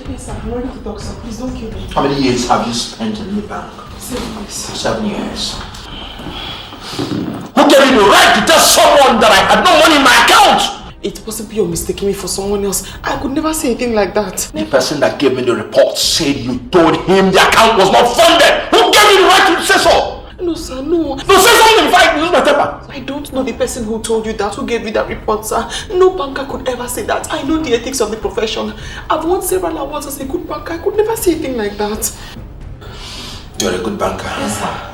Please, I'm ready to talk, sir. Please don't kill me. How many years have you spent in the bank? 7 years. 7 years. Who gave you the right to tell someone that I had no money in my account? It's possible you're mistaking me for someone else. I could never say anything like that. The person that gave me the report said you told him the account was not funded. Who gave you the right to say so? No, sir, no. No, say something before I lose my temper. I don't know the person who told you that, who gave you that report, sir. No banker could ever say that. I know the ethics of the profession. I've won several awards as a good banker. I could never say anything like that. You're a good banker. Yes, sir.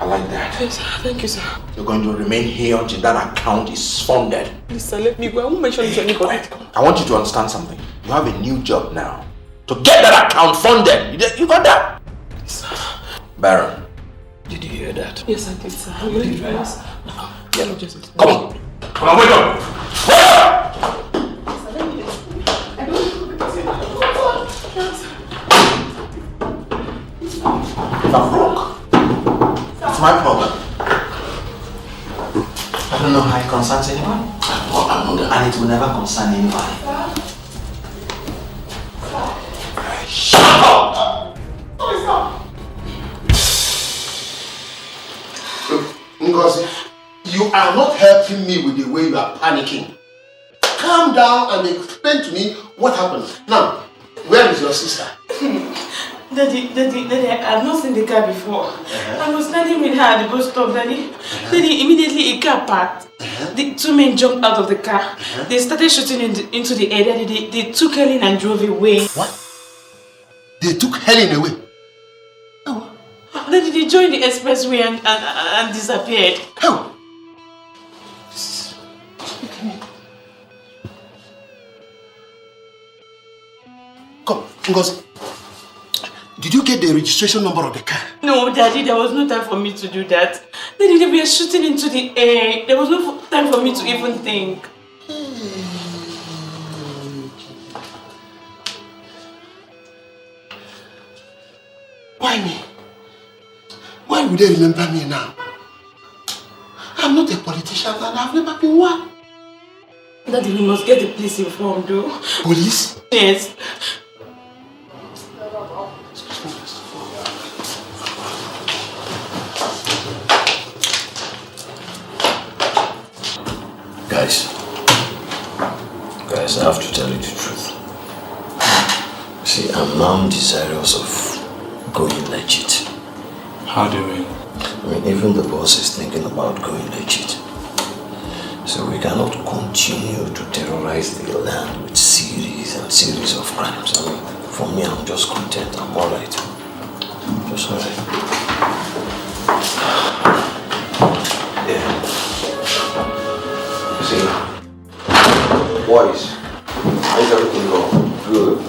I like that. Yes, sir. Thank you, sir. You're going to remain here until that account is funded. Please, sir, let me go. I won't mention it to anybody. I want you to understand something. You have a new job now. To get that account funded. You got that? Yes, sir. Baron, did you hear that? Yes, I did, sir. You ready for this? Yeah, no, just come on. Come on, wake up. Wake up! If I'm wrong, it's my problem. I don't know how it concerns anyone. And it will never concern anybody. Shut up! Ngozi, you are not helping me with the way you are panicking. Calm down and explain to me what happened. Now, where is your sister? Daddy, I have not seen the car before. I was standing with her at the bus stop, Daddy. Daddy, immediately a car parked. The two men jumped out of the car. They started shooting into the air. Daddy, they took Helen and drove away. What? They took Helen away? Oh. Daddy, they joined the expressway and disappeared. How? Come, Ngozi. Did you get the registration number of the car? No, Daddy, there was no time for me to do that. Daddy, they were shooting into the air. There was no time for me to even think. Why me? Why would they remember me now? I'm not a politician and I've never been one. Daddy, we must get the police informed, though. Police? Yes. Guys, I have to tell you the truth. See, I'm now desirous of going legit. How do you mean? I mean, even the boss is thinking about going legit. So we cannot continue to terrorize the land with series and series of crimes. I mean, for me, I'm just content. I'm alright. Just alright. Yeah. See? Boys, how's everything going? Good.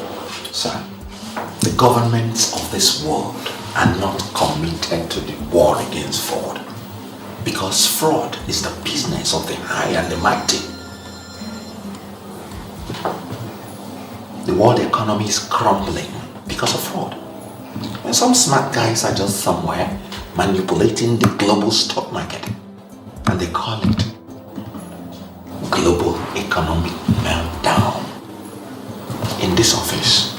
Sir, the governments of this world are not committed to the war against fraud. Because fraud is the business of the high and the mighty. The world economy is crumbling because of fraud. And some smart guys are just somewhere manipulating the global stock market. And they call it global economic meltdown. In this office,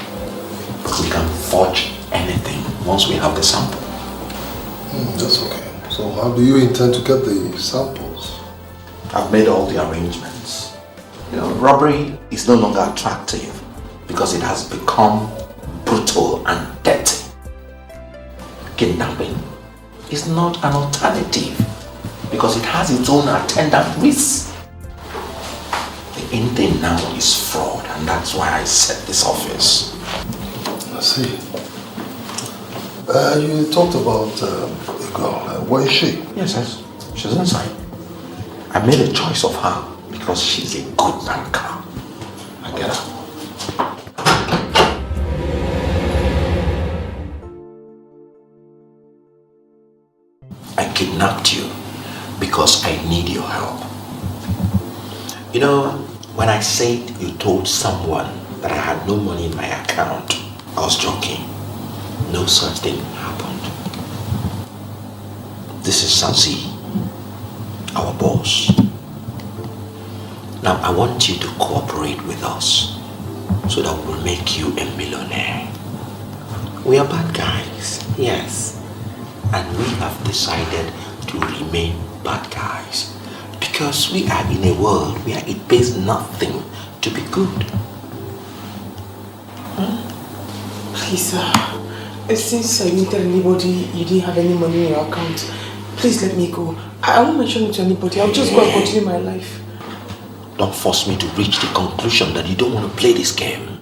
we can forge anything once we have the sample. That's okay. So how do you intend to get the samples? I've made all the arrangements. You know, robbery is no longer attractive because it has become brutal and dirty. Kidnapping is not an alternative because it has its own attendant risks. The in thing now is fraud, and that's why I set this office. I see. You talked about a girl. Where is she? Yes. She's inside. I made a choice of her because she's a good banker. I get her. I kidnapped you because I need your help. You know, when I said you told someone that I had no money in my account, I was joking. No such thing happened. This is Sansi, our boss. Now I want you to cooperate with us so that we'll make you a millionaire. We are bad guys, yes. And we have decided to remain bad guys because we are in a world where it pays nothing to be good. Please, since I didn't tell anybody you didn't have any money in your account, please let me go. I won't mention it to anybody. I'll just go and continue my life. Don't force me to reach the conclusion that you don't want to play this game.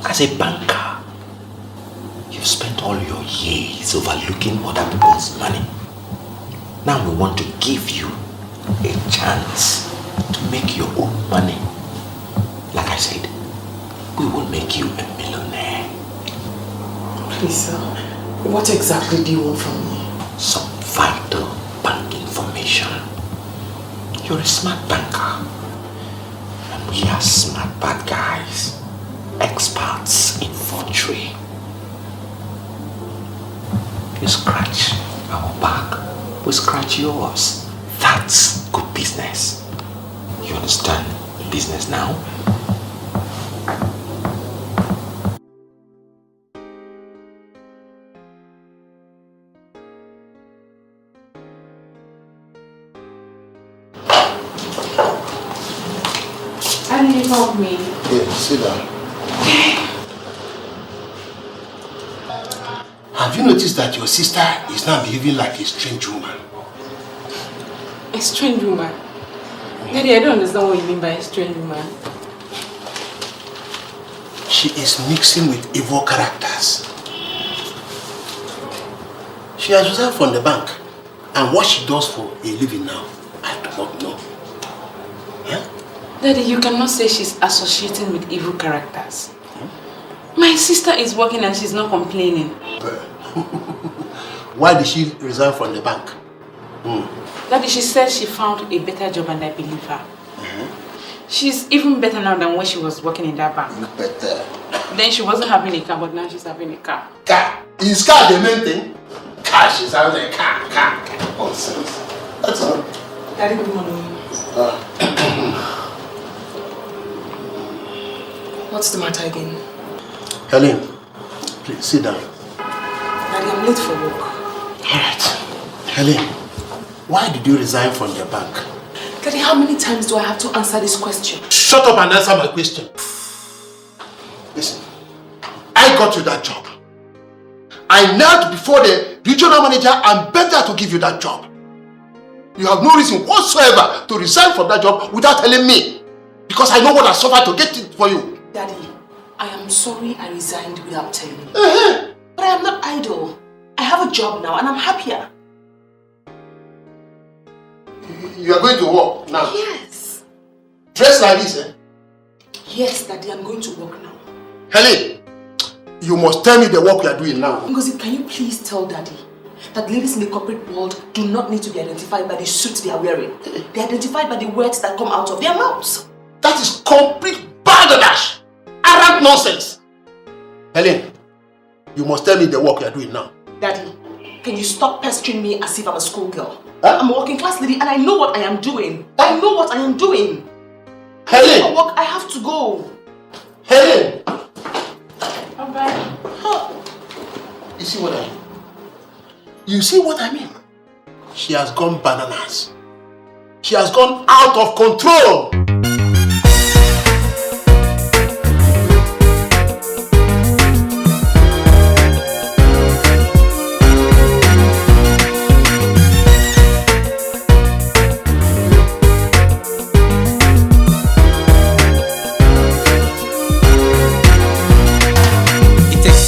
As a banker, you've spent all your years overlooking other people's money. Now we want to give you a chance to make your own money. Like I said, we will make you a millionaire. Please, sir, what exactly do you want from me? Some vital bank information. You're a smart banker. And we are smart bad guys. Experts in forgery. You scratch our back, we scratch yours. That's good business. You understand business now? Can you help me? Yeah, sit down. Have you noticed that your sister is now behaving like a strange woman? A strange woman? Daddy, I don't understand what you mean by a strange woman. She is mixing with evil characters. She has resigned from the bank, and what she does for a living now, I do not know. Yeah? Daddy, you cannot say she's associating with evil characters. My sister is working and she's not complaining. Why did she resign from the bank? Daddy, she said she found a better job and I believe her. She's even better now than when she was working in that bank. Better. Then she wasn't having a car, but now she's having a car. Car? Is car the main thing? Car, she's having a car. Nonsense. That's all. Daddy, good morning. What's the matter again? Helen, please sit down. Daddy, I'm late for work. Alright. Helen, why did you resign from the bank? Daddy, how many times do I have to answer this question? Shut up and answer my question. Listen, I got you that job. I knelt before the regional manager and begged her to give you that job. You have no reason whatsoever to resign from that job without telling me. Because I know what I suffered to get it for you. Daddy, I am sorry I resigned without telling you. But I am not idle. I have a job now and I'm happier. You are going to work now? Yes. Dressed like this, eh? Yes, Daddy, I'm going to work now. Helen, you must tell me the work you are doing now. Ngozi, can you please tell Daddy that ladies in the corporate world do not need to be identified by the suits they are wearing. They're identified by the words that come out of their mouths. That is complete balderdash! Arrant nonsense! Helen, you must tell me the work you are doing now. Daddy, can you stop pestering me as if I'm a schoolgirl? Huh? I'm a working class lady and I know what I am doing. I know what I am doing. Helen! For work, I have to go. Helen! Bye-bye. You see what I mean? You see what I mean? She has gone bananas. She has gone out of control.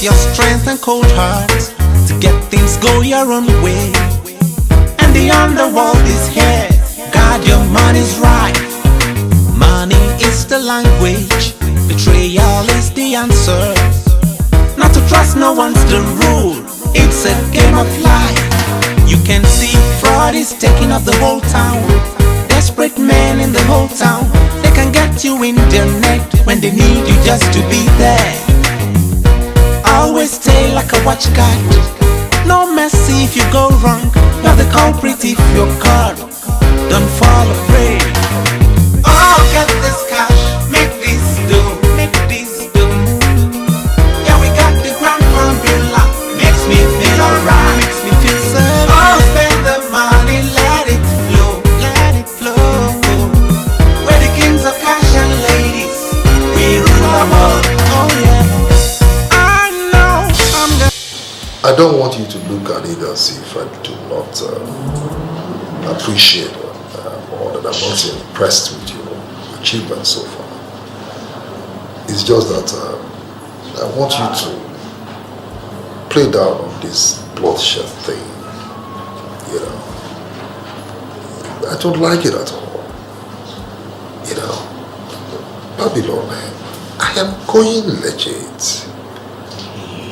Your strength and cold heart to get things go your own way. And the underworld is here. God, your money's right. Money is the language. Betrayal is the answer. Not to trust no one's the rule. It's a game of life. You can see fraud is taking up the whole town. Desperate men in the whole town. They can get you in their net when they need you just to be there. Always stay like a watchguard. No mercy if you go wrong. You're the culprit if you're caught. Don't fall afraid. Oh, get this cash, make I don't want you to look at it as if I do not appreciate or that I'm not impressed with your achievements so far. It's just that I want you to play down on this bloodshed thing. You know, I don't like it at all. You know, Babylon, I am going legit.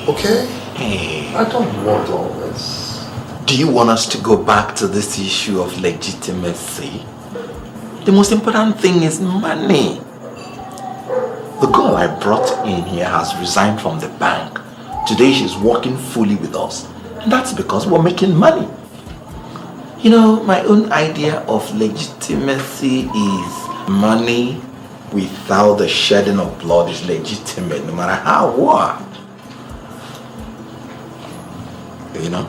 Okay? Hey. I don't want all this. Do you want us to go back to this issue of legitimacy? The most important thing is money. The girl I brought in here has resigned from the bank. Today she's working fully with us. And that's because we're making money. You know, my own idea of legitimacy is money without the shedding of blood is legitimate, no matter how what. You know?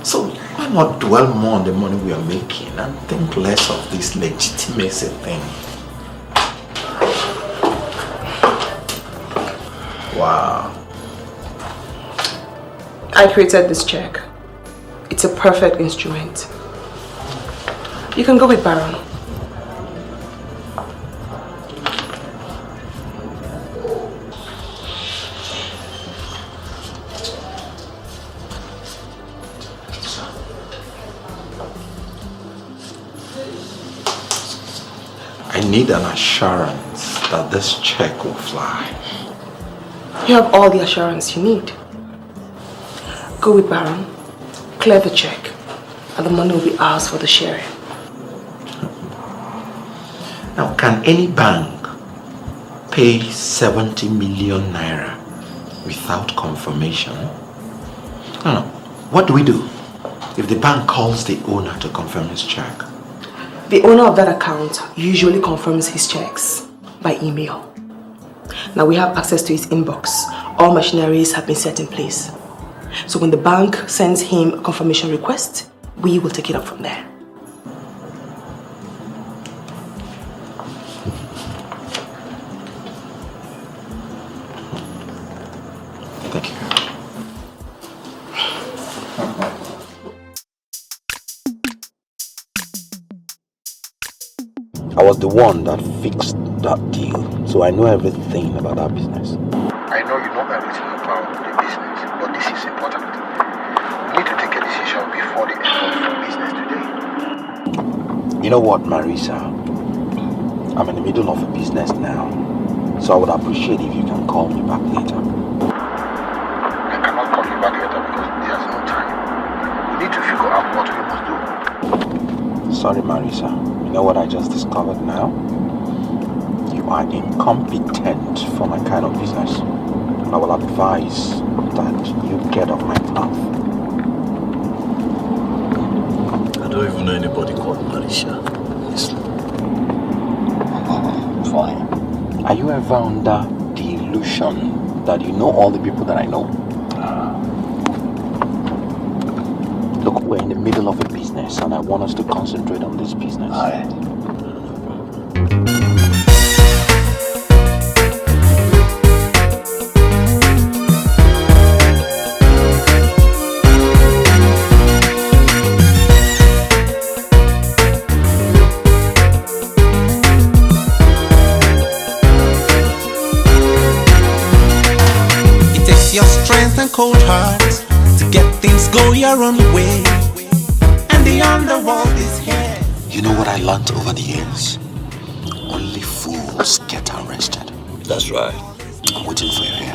So why not dwell more on the money we are making and think less of this legitimacy thing? Wow. I created this check. It's a perfect instrument. You can go with Baron. I need an assurance that this check will fly. You have all the assurance you need. Go with Baron, clear the check, and the money will be ours for the sharing. Now, can any bank pay 70 million naira without confirmation? No. What do we do if the bank calls the owner to confirm his check? The owner of that account usually confirms his checks by email. Now we have access to his inbox. All machineries have been set in place. So when the bank sends him a confirmation request, we will take it up from there. Thank you. I was the one that fixed that deal, so I know everything about that business. I know you know everything about the business, but this is important. We need to take a decision before the end of the business today. You know what, Marisa? I'm in the middle of a business now, so I would appreciate if you can call me back later. I cannot call you back later because there's no time. We need to figure out what we must do. Sorry, Marisa. You know what I just discovered now? You are incompetent for my kind of business. And I will advise that you get off my path. I don't even know anybody called Marisha. Honestly. Fine. Are you ever under the illusion that you know all the people that I know? Look, we're in the middle of a business and I want us to concentrate on this business. Aye. It takes your strength and cold heart to get things go your own way, and the underworld is here. You know what I learned over the years? Only fools get arrested. That's right. I'm waiting for you here.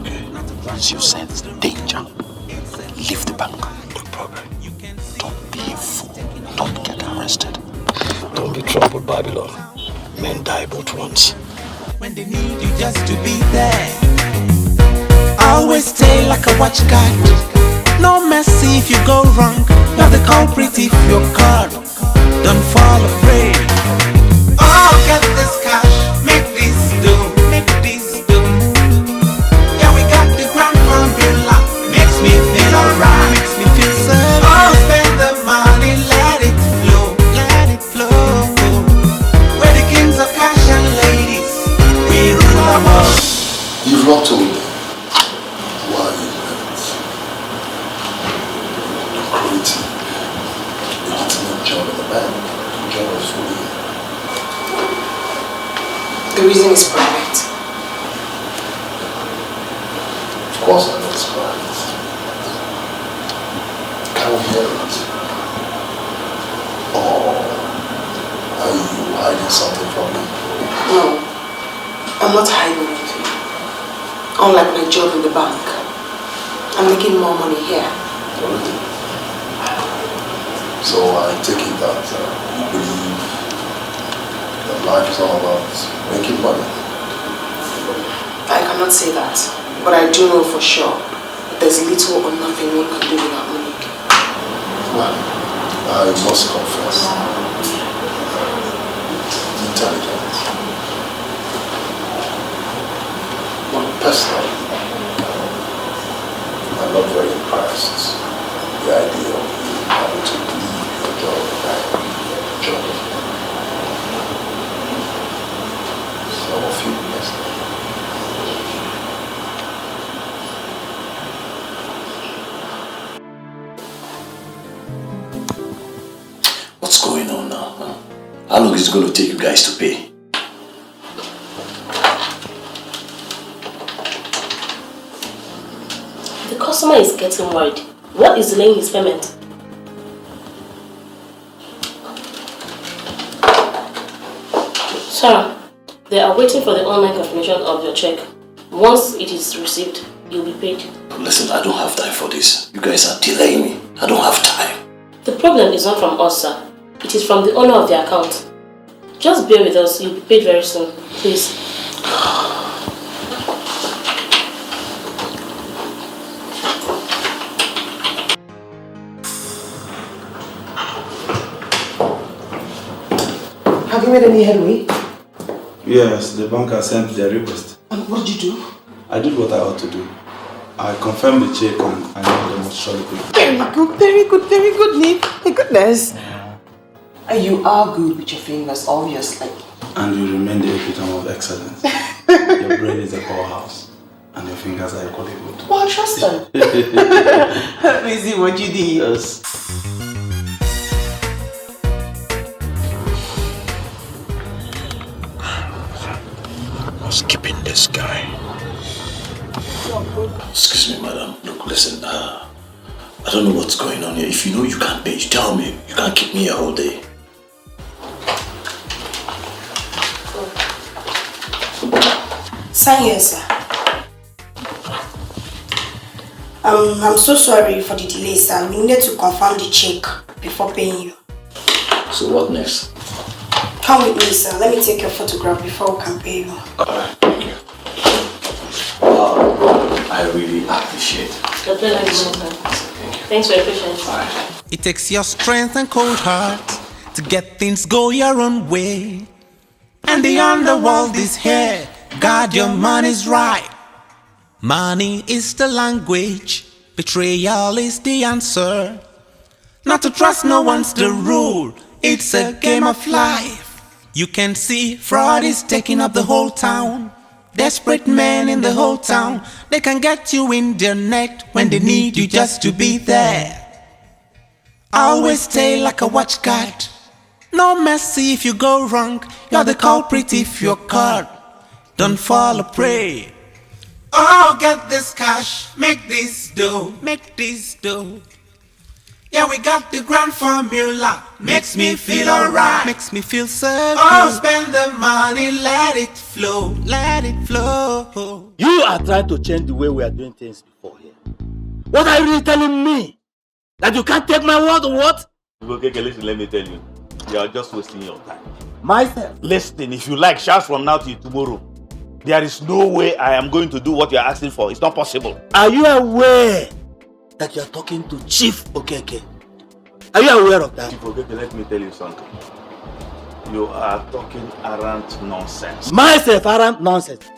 Okay. Once you sense danger, leave the bank. No problem. Don't be a fool. Don't get arrested. Don't be troubled, Babylon. Men die but once. When they need you just to be there, always stay like a watch guard. No mercy if you go wrong. You're the culprit if you're caught. Don't fall afraid. Oh, get this cash, make this do, make this do. Yeah, we got the grand formula. Makes me feel alright, makes me feel so. Oh, spend the money, let it flow, let it flow. We're the kings of cash and ladies, we rule the world. You've not told me. reason is private. Of course I know it's private. Can we hear it? Or are you hiding something from me? No, I'm not hiding anything. Unlike my job in the bank, I'm making more money here. Really? So I take it that you believe that life is all about making money? I cannot say that, but I do know for sure that there's little or nothing one can do without money. Well, I must confess, intelligent. But personally, I'm not very impressed with the idea of you having to leave your job and job. Some of you messed up. What's going on now? Huh? How long is it going to take you guys to pay? The customer is getting worried. What is delaying his payment? Sir, they are waiting for the online confirmation of your check. Once it is received, you'll be paid. Listen, I don't have time for this. You guys are delaying me. I don't have time. The problem is not from us, sir. It is from the owner of the account. Just bear with us, you'll be paid very soon. Please. Have you made any headway? Yes, the bank has sent their request. And what did you do? I did what I ought to do. I confirmed the check and I know they must surely pay. Very good, Nick. My goodness. You are good with your fingers, obviously. And you remain the epitome of excellence. Your brain is a powerhouse and your fingers are equally good. Well, trust them. Let me see what you did. Yes. What's keeping this guy? Excuse me, madam. Look, listen, I don't know what's going on here. If you know you can't pay, you tell me. You can't keep me here all day. Sign here, sir. I'm so sorry for the delay, sir. We needed to confirm the check before paying you. So what next? Come with me, sir. Let me take your photograph before we can pay you. Alright, thank you. I really appreciate it. The pleasure is mine, sir. Thanks for your patience. It takes your strength and cold heart to get things go your own way. And the underworld is here. God, your money's right. Money is the language. Betrayal is the answer. Not to trust no one's the rule. It's a game of life. You can see fraud is taking up the whole town. Desperate men in the whole town. They can get you in their net when they need you just to be there. Always stay like a watchguard. No mercy if you go wrong. You're the culprit if you're caught. Don't fall a prey. Oh, get this cash, make this dough, make this dough. Yeah, we got the grand formula. Makes me feel alright. Makes me feel so good. Oh, spend the money, let it flow, let it flow. You are trying to change the way we are doing things before here. What are you really telling me? That you can't take my word or what? Okay, listen, let me tell you. You are just wasting your time. Myself? Listen, if you like, shout from now till tomorrow. There is no way I am going to do what you are asking for. It's not possible. Are you aware that you are talking to Chief Okeke? Are you aware of that? Chief Okeke, let me tell you something. You are talking arrant nonsense. Myself, arrant nonsense.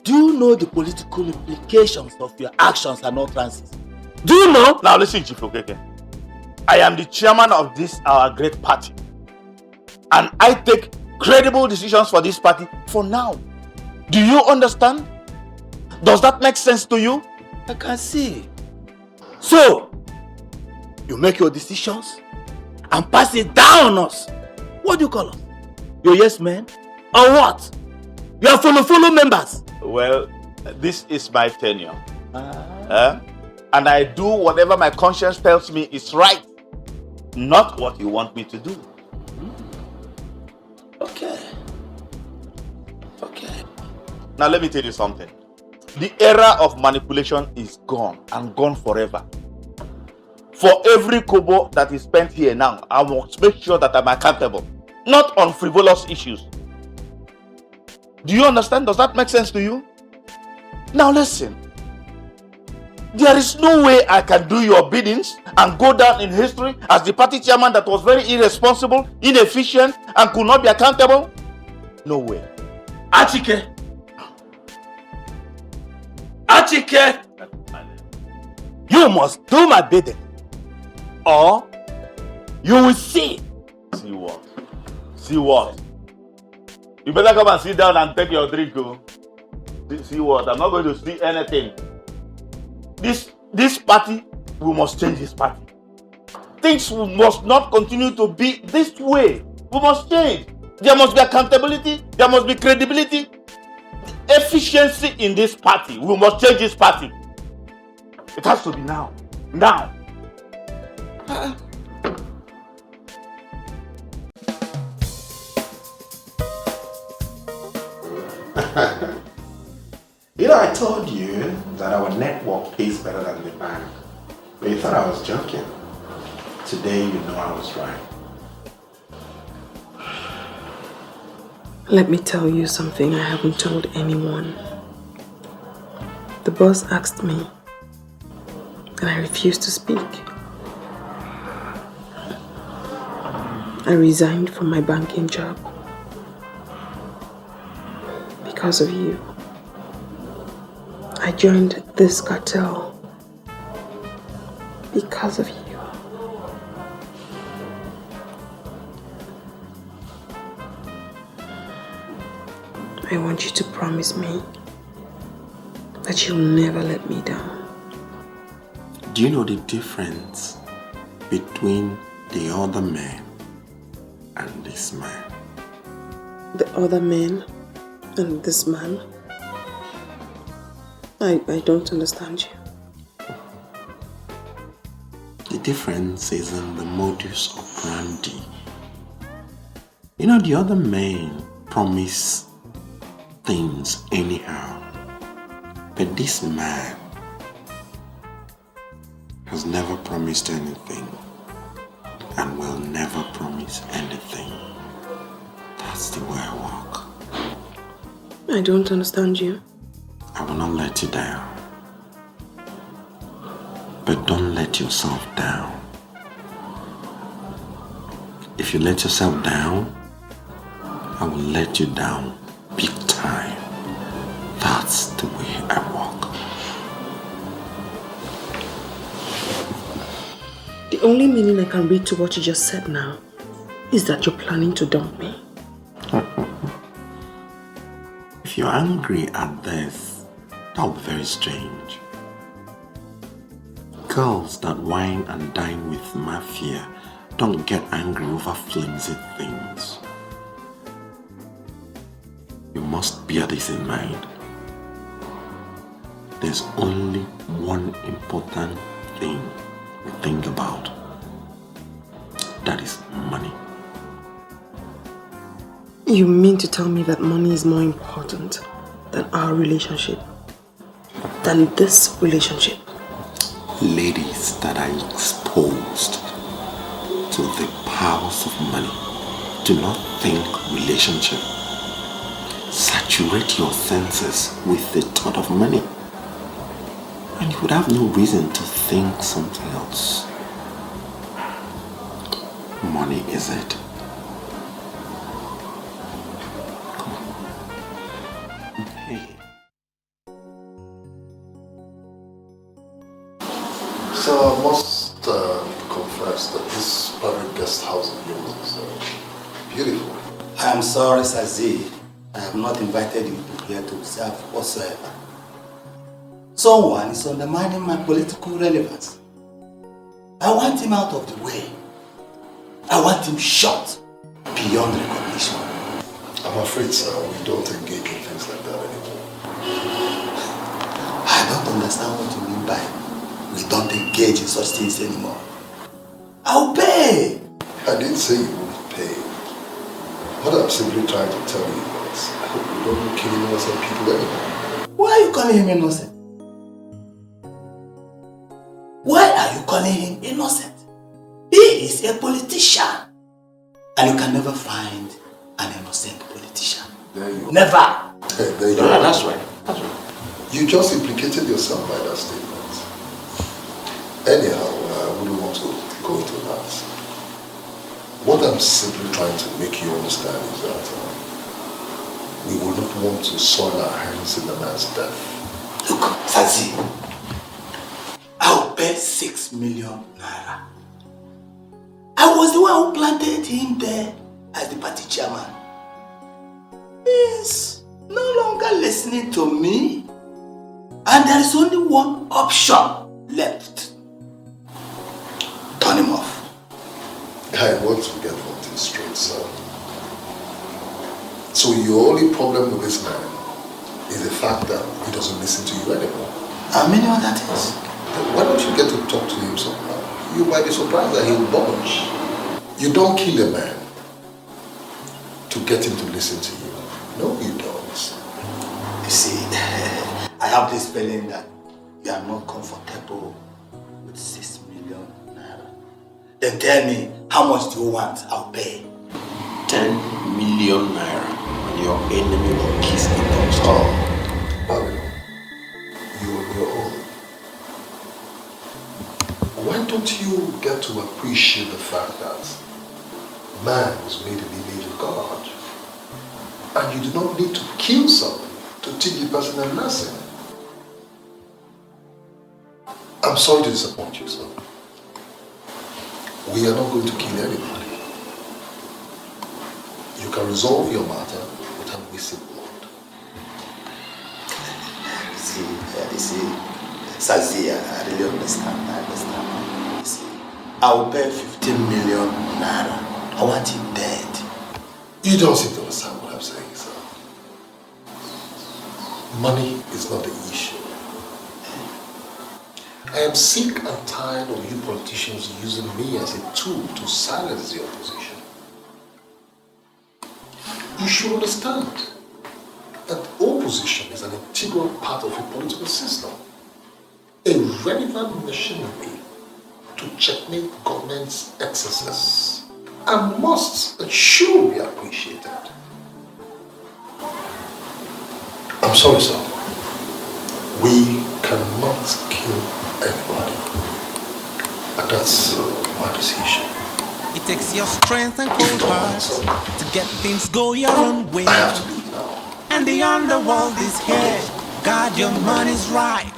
Do you know the political implications of your actions and utterances? Do you know? Now listen, Chief Okeke. I am the chairman of this our great party. And I take credible decisions for this party for now. Do you understand? Does that make sense to you? I can see. So, you make your decisions and pass it down on us. What do you call us? Your yes men? Or what? You are follow members. Well, this is my tenure. And I do whatever my conscience tells me is right. Not what you want me to do. Okay. Now let me tell you something. The era of manipulation is gone and gone forever. For every kobo that is spent here now, I must make sure that I'm accountable. Not on frivolous issues. Do you understand? Does that make sense to you? Now listen. There is no way I can do your biddings and go down in history as the party chairman that was very irresponsible, inefficient, and could not be accountable. No way. Achike, you must do my bidding, or you will see. See what? See what? You better come and sit down and take your drink, oh. See what? I'm not going to see anything. This party, we must change this party. Things must not continue to be this way. We must change. There must be accountability. There must be credibility. Efficiency in this party. We must change this party. It has to be now. Now. You know, I told you that our network pays better than the bank. But you thought I was joking. Today you know I was right. Let me tell you something I haven't told anyone. The boss asked me, and I refused to speak. I resigned from my banking job because of you. I joined this cartel because of you. I want you to promise me that you'll never let me down. Do you know the difference between the other man and this man? The other man and this man? I don't understand you. The difference is in the modus operandi. You know, the other man promised things anyhow. But this man has never promised anything and will never promise anything. That's the way I walk. I don't understand you. I will not let you down. But don't let yourself down. If you let yourself down, I will let you down big time. That's the way I walk. The only meaning I can read to what you just said now is that you're planning to dump me. If you're angry at this, that would be very strange. Girls that wine and dine with mafia don't get angry over flimsy things. You must bear this in mind. There's only one important thing to think about. That is money. You mean to tell me that money is more important than our relationship? Than this relationship? Ladies that are exposed to the powers of money do not think relationship. Saturate your senses with the thought of money, and you would have no reason to think something else. Money is it. Come on. Hey. So I must confess that this private guest house of yours is beautiful. I am sorry, Sazi. I have not invited you here to serve whatsoever. Someone is undermining my political relevance. I want him out of the way. I want him shot beyond recognition. I'm afraid, sir, we don't engage in things like that anymore. I don't understand what you mean by we don't engage in such things anymore. I'll pay! I didn't say you wouldn't pay. What I'm simply trying to tell you is we don't kill innocent people anymore. Why are you calling him innocent? Why are you calling him innocent? He is a politician. And you can never find an innocent politician. There you are. Never! Hey, there you are. That's right. That's right. You just implicated yourself by that statement. Anyhow, I wouldn't want to go into that. What I'm simply trying to make you understand is that we will not want to soil our hands in the man's death. Look, Sazi, I'll pay 6 million naira. I was the one who planted him there as the party chairman. He's no longer listening to me. And there is only one option left. Turn him off. I want to get one thing straight, sir. So your only problem with this man is the fact that he doesn't listen to you anymore. How many other things? Then why don't you get to talk to him somehow? You might be surprised that he'll budge. You don't kill a man to get him to listen to you. No, you don't. You see, I have this feeling that you are not comfortable with 6 million naira. Then tell me, how much do you want? I'll pay. 10 million naira and your enemy will kiss the dust. Oh, Babylon, you're on your own. Why don't you get to appreciate the fact that man was made in the image of God, and you do not need to kill someone to teach the person a lesson? I'm sorry to disappoint you, sir. We are not going to kill anybody. You can resolve your matter without wasting blood. You see, Sazi, I really understand. I understand. You see, I will pay 15 million naira. I want him dead. You don't seem to understand what I'm saying, sir. Money is not the issue. I am sick and tired of you politicians using me as a tool to silence the opposition. You should understand that opposition is an integral part of a political system, a relevant machinery to checkmate government's excesses, and must and should be appreciated. I'm sorry, sir. We cannot kill anybody. And that's my decision. It takes your strength and cold heart to get things go your own way. I have to leave now. And the underworld is here. God, your money's right.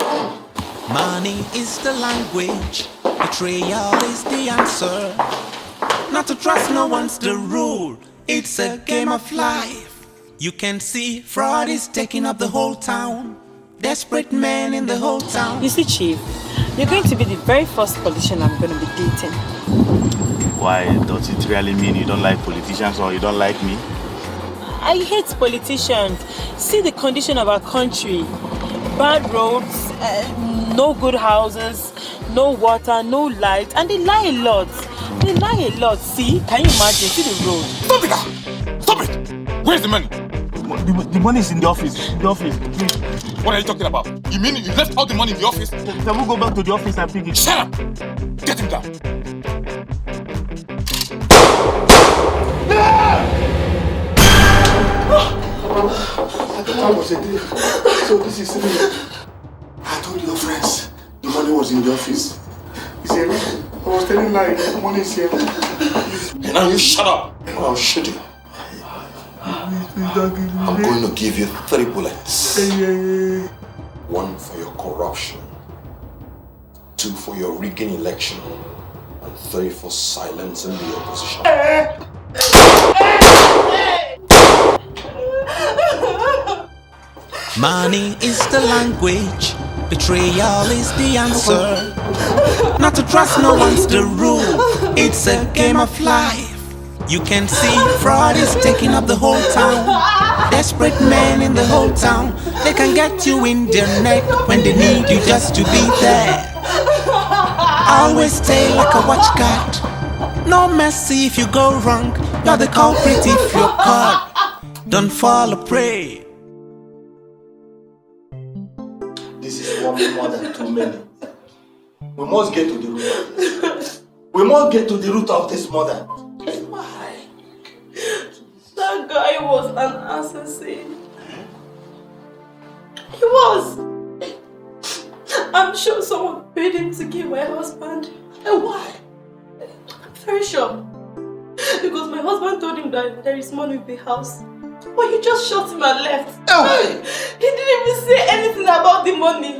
Money is the language. Betrayal is the answer. Not to trust no one's the rule. It's a game of life. You can see fraud is taking up the whole town. Desperate men in the whole town. You see, Chief, you're going to be the very first politician I'm going to be dating. Why? Does it really mean you don't like politicians or you don't like me? I hate politicians. See the condition of our country. Bad roads, no good houses, no water, no light, and they lie a lot. They lie a lot. See? Can you imagine? See the road. Stop it! Stop it! Where's the money? The money is in the office. In the office, please. What are you talking about? You mean you left all the money in the office? Can we go back to the office and pick it? Shut up! Get him down. I thought I was a deal. So this is it. I told your friends the money was in the office. He said, I was telling lies, the money is here. And now you shut up. I'll shoot you. I'm going to give you 3 bullets. 1 for your corruption, 2 for your rigging election, and 3 for silencing the opposition. Money is the language. Betrayal is the answer. Not to trust no one's the rule. It's a game of life. You can see fraud is taking up the whole town. Desperate men in the whole town. They can get you in their neck when they need you just to be there. Always stay like a watchguard. No mercy if you go wrong. You're the culprit if you're caught. Don't fall a prey. This is one more than too many. We must get to the root of this. We must get to the root of this mother. Why? That guy was an assassin. He was. I'm sure someone paid him to kill my husband. And why? I'm very sure. Because my husband told him that there is money in the house. But he just shot him and left. Oh. He didn't even say anything about the money.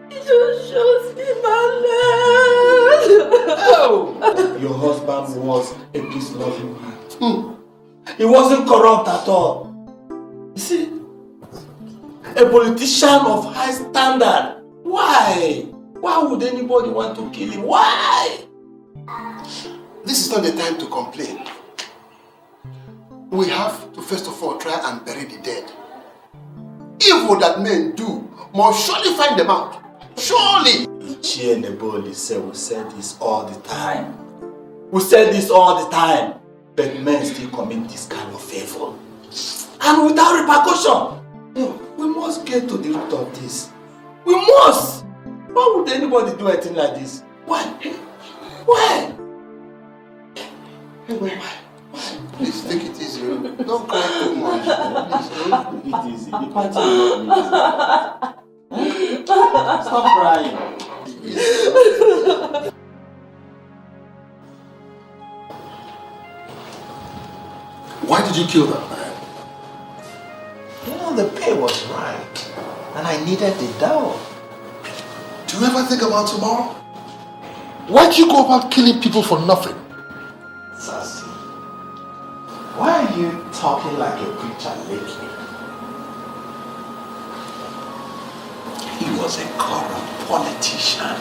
He just shot him and left. Oh. Your husband was a peace-loving man. He wasn't corrupt at all. You see? A politician of high standard. Why? Why would anybody want to kill him? Why? This is not the time to complain. We have to first of all try and bury the dead. Evil that men do must surely find them out. Surely! Ichie and Neboli said we said this all the time. We said this all the time. But men still commit this kind of evil. And without repercussion. We must get to the root of this. We must! Why would anybody do anything like this? Why? Why? Why? Please take it easy. Don't cry too much. Please take it easy. The party is not easy. Stop crying. Why did you kill that man? You know, the pay was right. And I needed the dough. Do you ever think about tomorrow? Why do you go about killing people for nothing? Sassy, why are you talking like a preacher lately? He was a corrupt politician.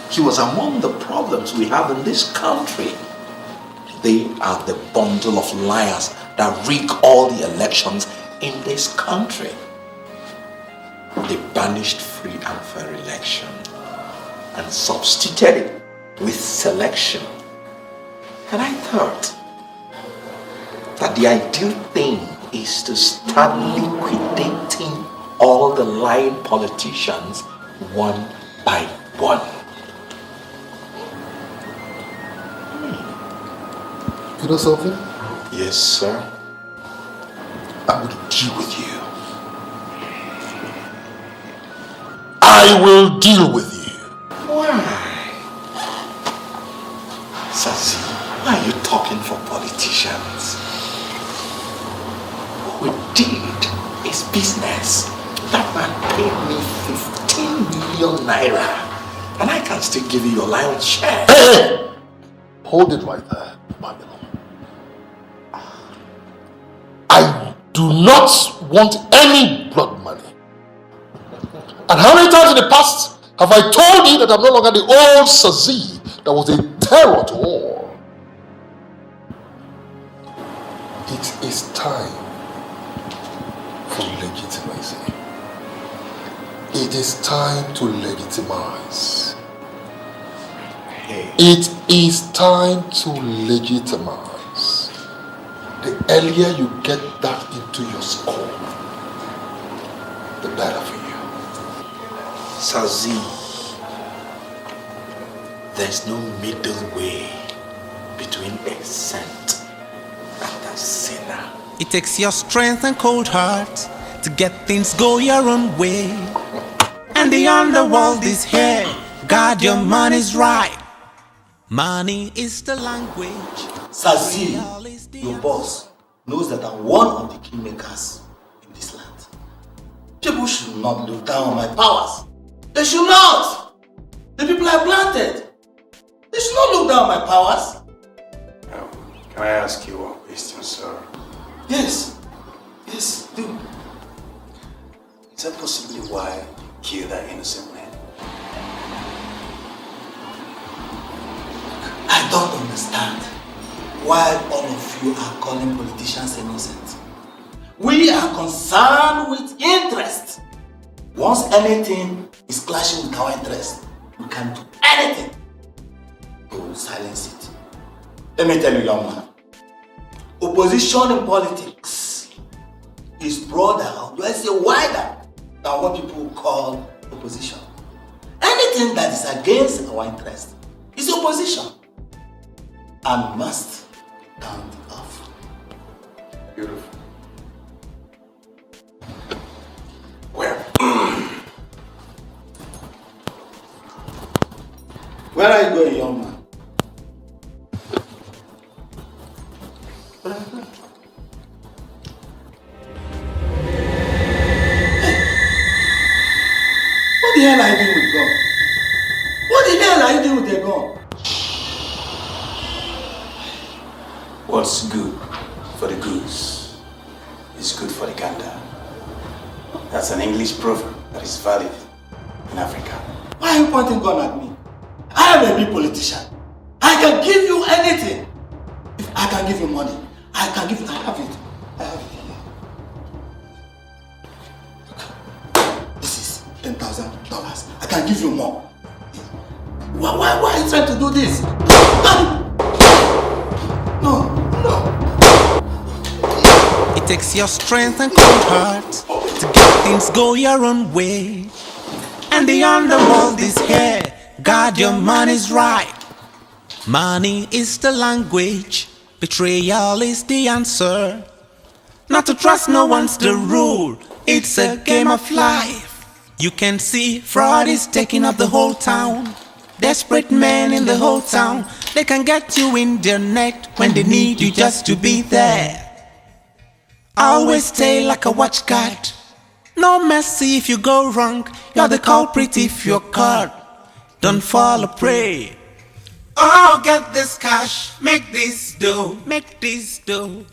He was among the problems we have in this country. They are the bundle of liars that rig all the elections in this country. They banished free and fair election and substituted it with selection. And I thought that the ideal thing is to start liquidating all the lying politicians one by one. You know something? Yes, sir. I'm going to deal with you. I will deal with you. Why? Sassy, why are you talking for politicians? What we did is business. That man paid me 15 million naira. And I can still give you your lion's share. Hey! Hold it right there, Babylon. I do not want any blood money. And how many times in the past have I told you that I'm no longer the old Sazi that was a terror to all? It is time for legitimacy. It is time to legitimize. It is time to legitimize. The earlier you get that into your skull, the better for you. Sazi, there's no middle way between a saint and a sinner. It takes your strength and cold heart to get things go your own way. And the underworld is here. God, your money's right. Money is the language. Sazi, your boss, knows that I'm one of the kingmakers in this land. People should not look down on my powers. They should not. The people I planted. They should not look down on my powers. Can I ask you one question, sir? Yes. Yes, do. Is that possibly why you killed that innocent man? understand why all of you are calling politicians innocent. We are concerned with interest. Once anything is clashing with our interest, we can do anything to silence it. Let me tell you, young man, opposition in politics is broader, let's say wider, than what people call opposition. Anything that is against our interest is opposition and must stand off. Beautiful. Where are you going, young man? What the hell are you doing with God? What the hell are you doing with the gun? What's good for the goose is good for the gander. That's an English proverb that is valid in Africa. Why are you pointing gun at me? I am a big politician. I can give you anything. If I can give you money, I can give you. I have it. I have it here. This is $10,000. I can give you more. Why are you trying to do this? No. It takes your strength and cold heart to get things go your own way. And the underworld is here. God, your money's right. Money is the language. Betrayal is the answer. Not to trust no one's the rule. It's a game of life. You can see fraud is taking up the whole town. Desperate men in the whole town. They can get you in their net when they need you just to be there. Always stay like a watchguard. No mercy if you go wrong. You're the culprit if you're caught. Don't fall a prey. Oh, get this cash, make this dough, make this dough.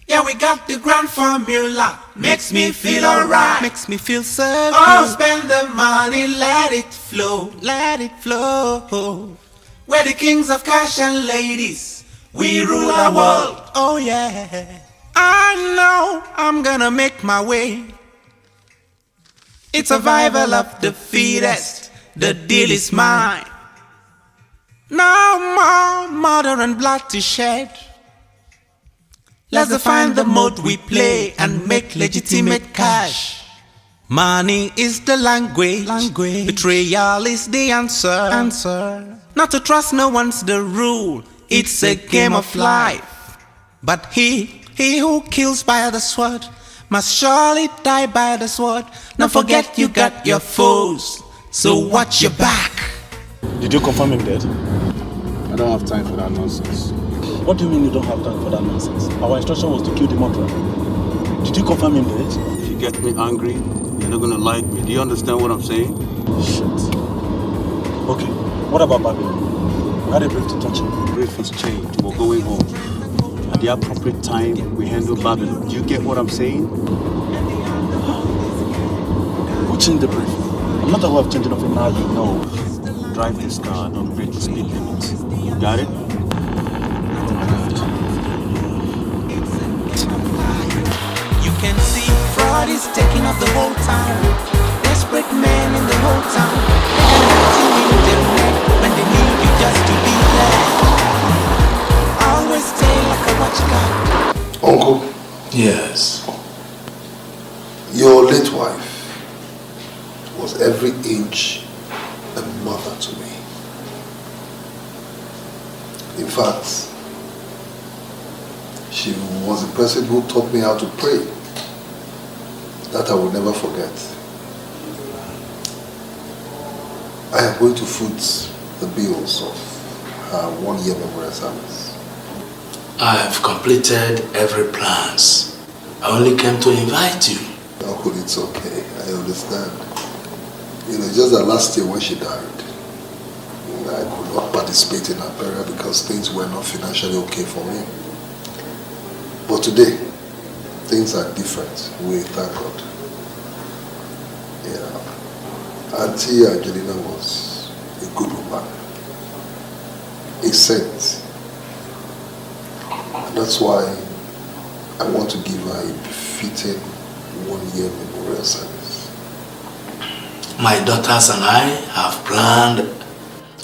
Yeah, we got the grand formula. Makes me feel alright, makes me feel so good. Oh, spend the money, let it flow, let it flow. We're the kings of cash and ladies. We rule our world, oh yeah. I know I'm gonna make my way. It's survival of the fittest. The deal is mine. No more murder and blood to shed. Let's define the mode we play and make legitimate cash. Money is the language. Betrayal is the answer. Not to trust no one's the rule. It's a game of life. But he who kills by the sword must surely die by the sword. Don't forget you got your foes, so watch your back. Did you confirm him dead? I don't have time for that nonsense. What do you mean you don't have time for that nonsense? Our instruction was to kill the murderer. Did you confirm him dead? If you get me angry, you're not gonna like me. Do you understand what I'm saying? Shit. Okay, what about Babylon? We had a brief to touch him. The brief has changed. We're going home. At the appropriate time, we handle Babylon. Do you get what I'm saying? Who changed the brief? I'm not aware of changing of it now. You know. Drive this car, don't break the speed limit. Got it? You can see fraud is taking up the whole town. Desperate men in the whole town. They can get you in their neck when they need you just to be there. Always stay like a watchguard. Uncle? Yes. Your late wife was every inch a mother to me. In fact, she was the person who taught me how to pray. That I will never forget. I am going to foot the bills of her 1 year memorial service. I have completed every plans. I only came to invite you. Uncle, it's okay. I understand. You know, just that last year when she died, I could not participate in her burial because things were not financially okay for me. But today, things are different. We thank God. Yeah. Auntie Angelina was a good woman. a saint. And that's why I want to give her a befitting 1-year memorial service. My daughters and I have planned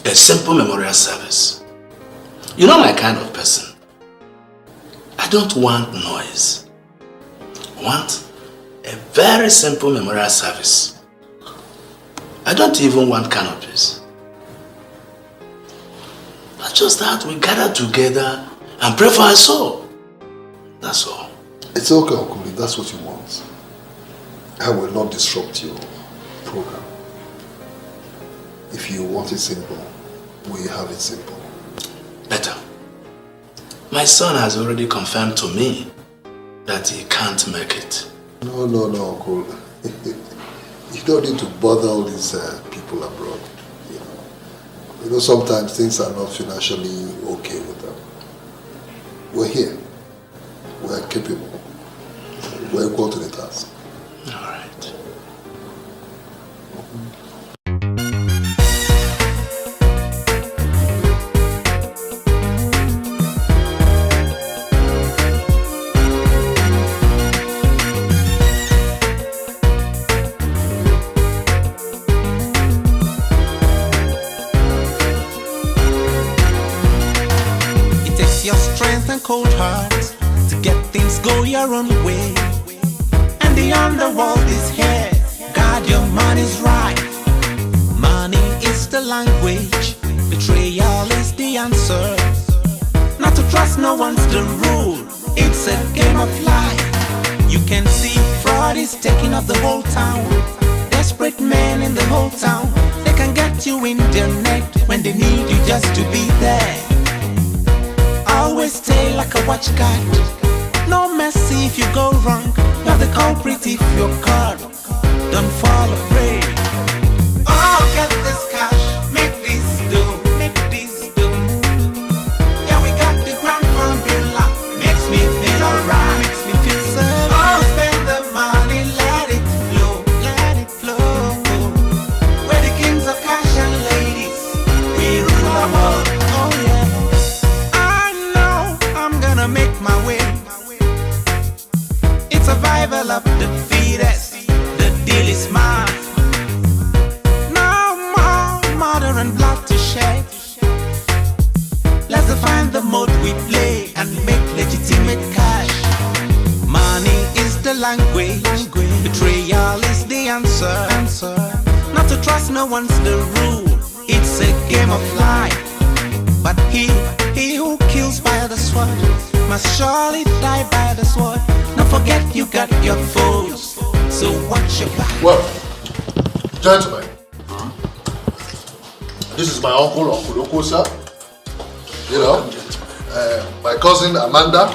a simple memorial service. You know my kind of person. I don't want noise. I want a very simple memorial service. I don't even want canopies. But just that we gather together and pray for her soul. That's all. It's okay, Uncle, if that's what you want. I will not disrupt your program. If you want it simple, we have it simple. Better. My son has already confirmed to me that he can't make it. No, Uncle. You don't need to bother all these people abroad. You know, sometimes things are not financially okay with them. We're here. We're capable. We're equal to the task. All right. Cold hearts to get things go your own way, and the underworld is here. God, your money's right. Money is the language, betrayal is the answer. Not to trust no one's the rule. It's a game of life. You can see fraud is taking up the whole town. Desperate men in the whole town. They can get you in their net when they need you just to be there. Always stay like a watch guard. No mercy if you go wrong. You're the culprit if you're caught. Don't fall prey. Oh, get this cash, make this do, make this do. Yeah, we got the grand formula. Makes me feel alright, makes me feel so. Oh, spend the money, let it flow, let it flow. We're the kings of cash and ladies. We rule the world. Oh yeah. Make my way. It's survival of the fittest. The deal is mine. No more murder and blood to shed. Let's define the mode we play and make legitimate cash. Money is the language. Betrayal is the answer. Not to trust no one's the rule. It's a game of life. But he who kills by the sword must surely die by the sword. Don't forget you got your foes, so watch your back. Well, gentlemen, this is my uncle Okosa. You know, my cousin Amanda,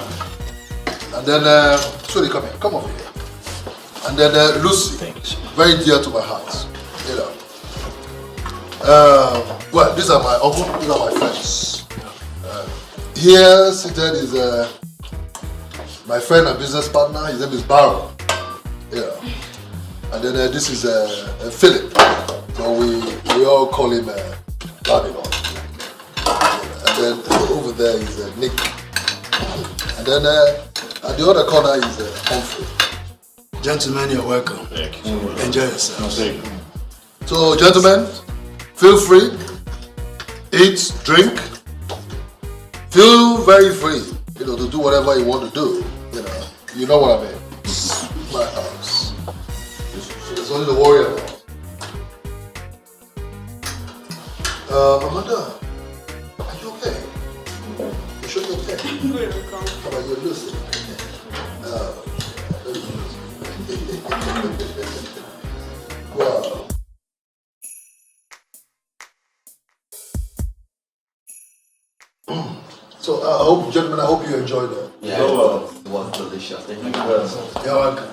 and then sorry, come over here, and then Lucy, very dear to my heart. You know. Well, these are my uncle, these are my friends. Here seated is my friend and business partner. His name is Barrow. Yeah. And then this is Philip. So we all call him Babylon. And then over there is Nick. And then at the other corner is Humphrey. Gentlemen, you're welcome. Thank you. Enjoy yourself. So, gentlemen, feel free. Eat, drink. Feel very free, you know, to do whatever you want to do, you know what I mean. It's my house. There's only to worry about. Amanda, are you okay? You sure you're okay? I'm good, Uncle. How about you, Lucy? Wow. So I hope, gentlemen, I hope you enjoyed it. Yeah, it was delicious. Thank you. You're welcome.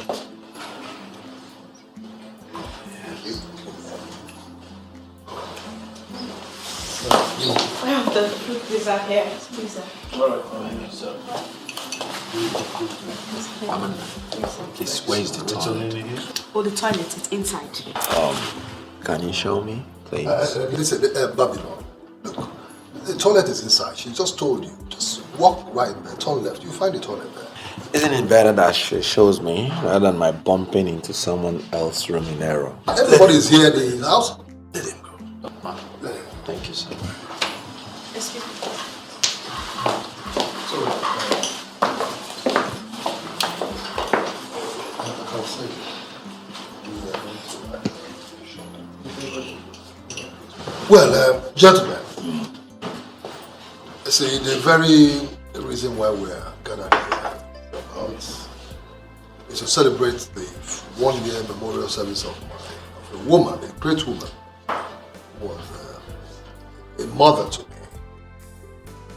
I have the fruit pizza here. Pizza. Alright, so. Please, where is the toilet? Oh, the toilet is inside. Can you show me, please? Listen, Babylon, look, the toilet is inside. She just told you. Just walk right there, turn left. You find the toilet there. Isn't it better that she shows me rather than my bumping into someone else's room in error? Everybody's here in the house. Let him go. Thank you, sir. Excuse me. Well, gentlemen, see, the very reason why we're gathered here is to celebrate the 1 year memorial service of a woman, a great woman, who was a mother to me.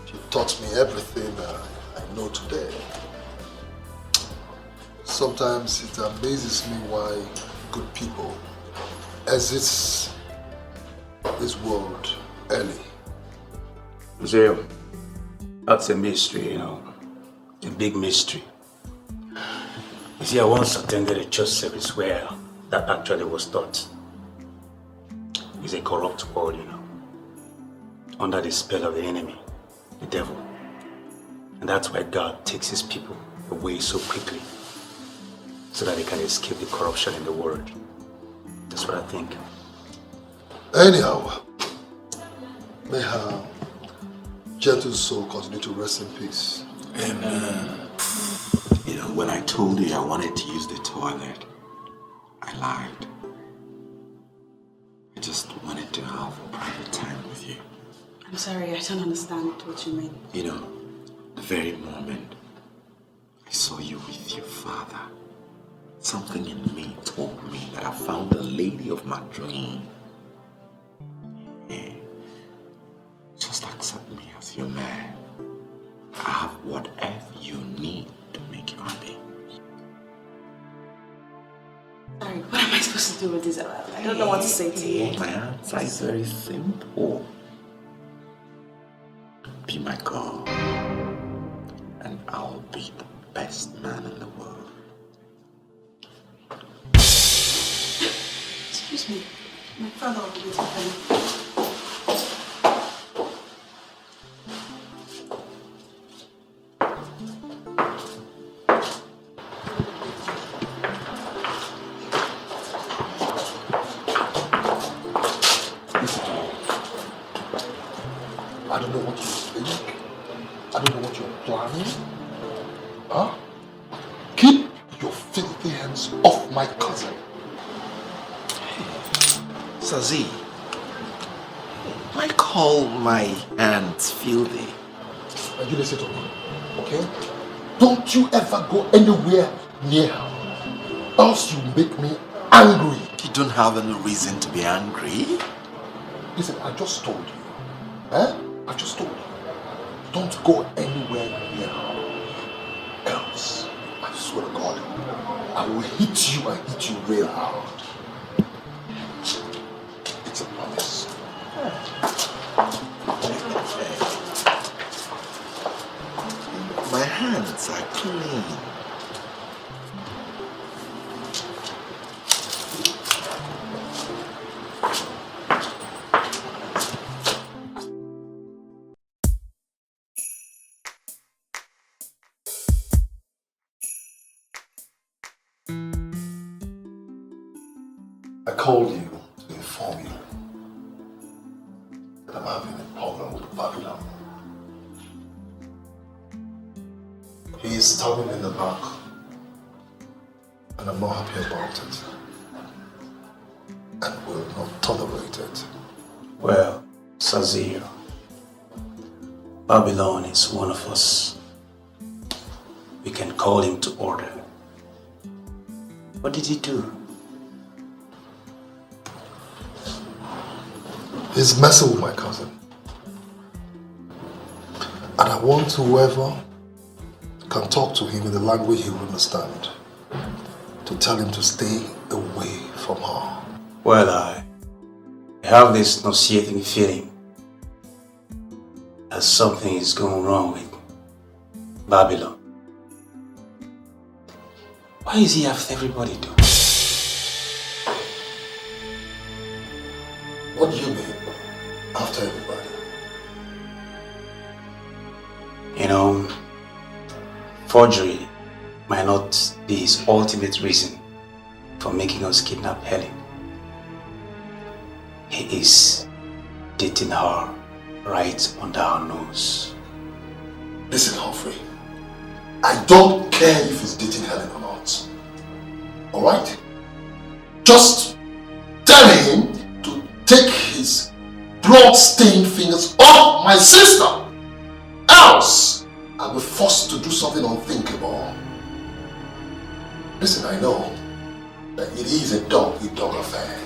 She taught me everything I know today. Sometimes it amazes me why good people exit this world early. Zero. That's a mystery, you know. A big mystery. You see, I once attended a church service where that actually was taught. It's a corrupt world, you know. Under the spell of the enemy, the devil. And that's why God takes his people away so quickly, so that they can escape the corruption in the world. That's what I think. Anyhow, may her gentle soul continue to rest in peace. Amen. You know, when I told you I wanted to use the toilet, I lied. I just wanted to have private time with you. I'm sorry, I don't understand what you mean. You know, the very moment I saw you with your father, something in me told me that I found the lady of my dream. Yeah. Just accept me as your man. I have whatever you need to make you happy. Sorry, what am I supposed to do with this? I don't know what to say to you. My answer is very simple. Be my girl, and I'll be the best man in the world. Excuse me, my father will be waiting for me. I don't know what you think. I don't know what you're planning. Huh? Keep your filthy hands off my cousin. Sazi, I call my hands filthy. Now you listen to me, okay? Don't you ever go anywhere near her, else you make me angry. You don't have any reason to be angry. Listen, I just told you. I just told you. Don't go anywhere near her. Else, I swear to God, I will hit you and hit you real hard. It's a promise. My hands are clean. I called you to inform you that I'm having a problem with Babylon. He is stabbing me in the back, and I'm not happy about it, and will not tolerate it. Well, Sazir, Babylon is one of us. We can call him to order. What did he do? He's messing with my cousin. And I want whoever can talk to him in the language he will understand to tell him to stay away from her. Well, I have this nauseating feeling that something is going wrong with Babylon. Why is he after everybody doing? What do you mean, after everybody? forgery might not be his ultimate reason for making us kidnap Helen. He is dating her right under our nose. Listen, Humphrey. I don't care if he's dating Helen or not. Alright? Just tell him to take his blood-stained fingers off my sister. Else, I'll be forced to do something unthinkable. Listen, I know that it is a dog-eat-dog affair.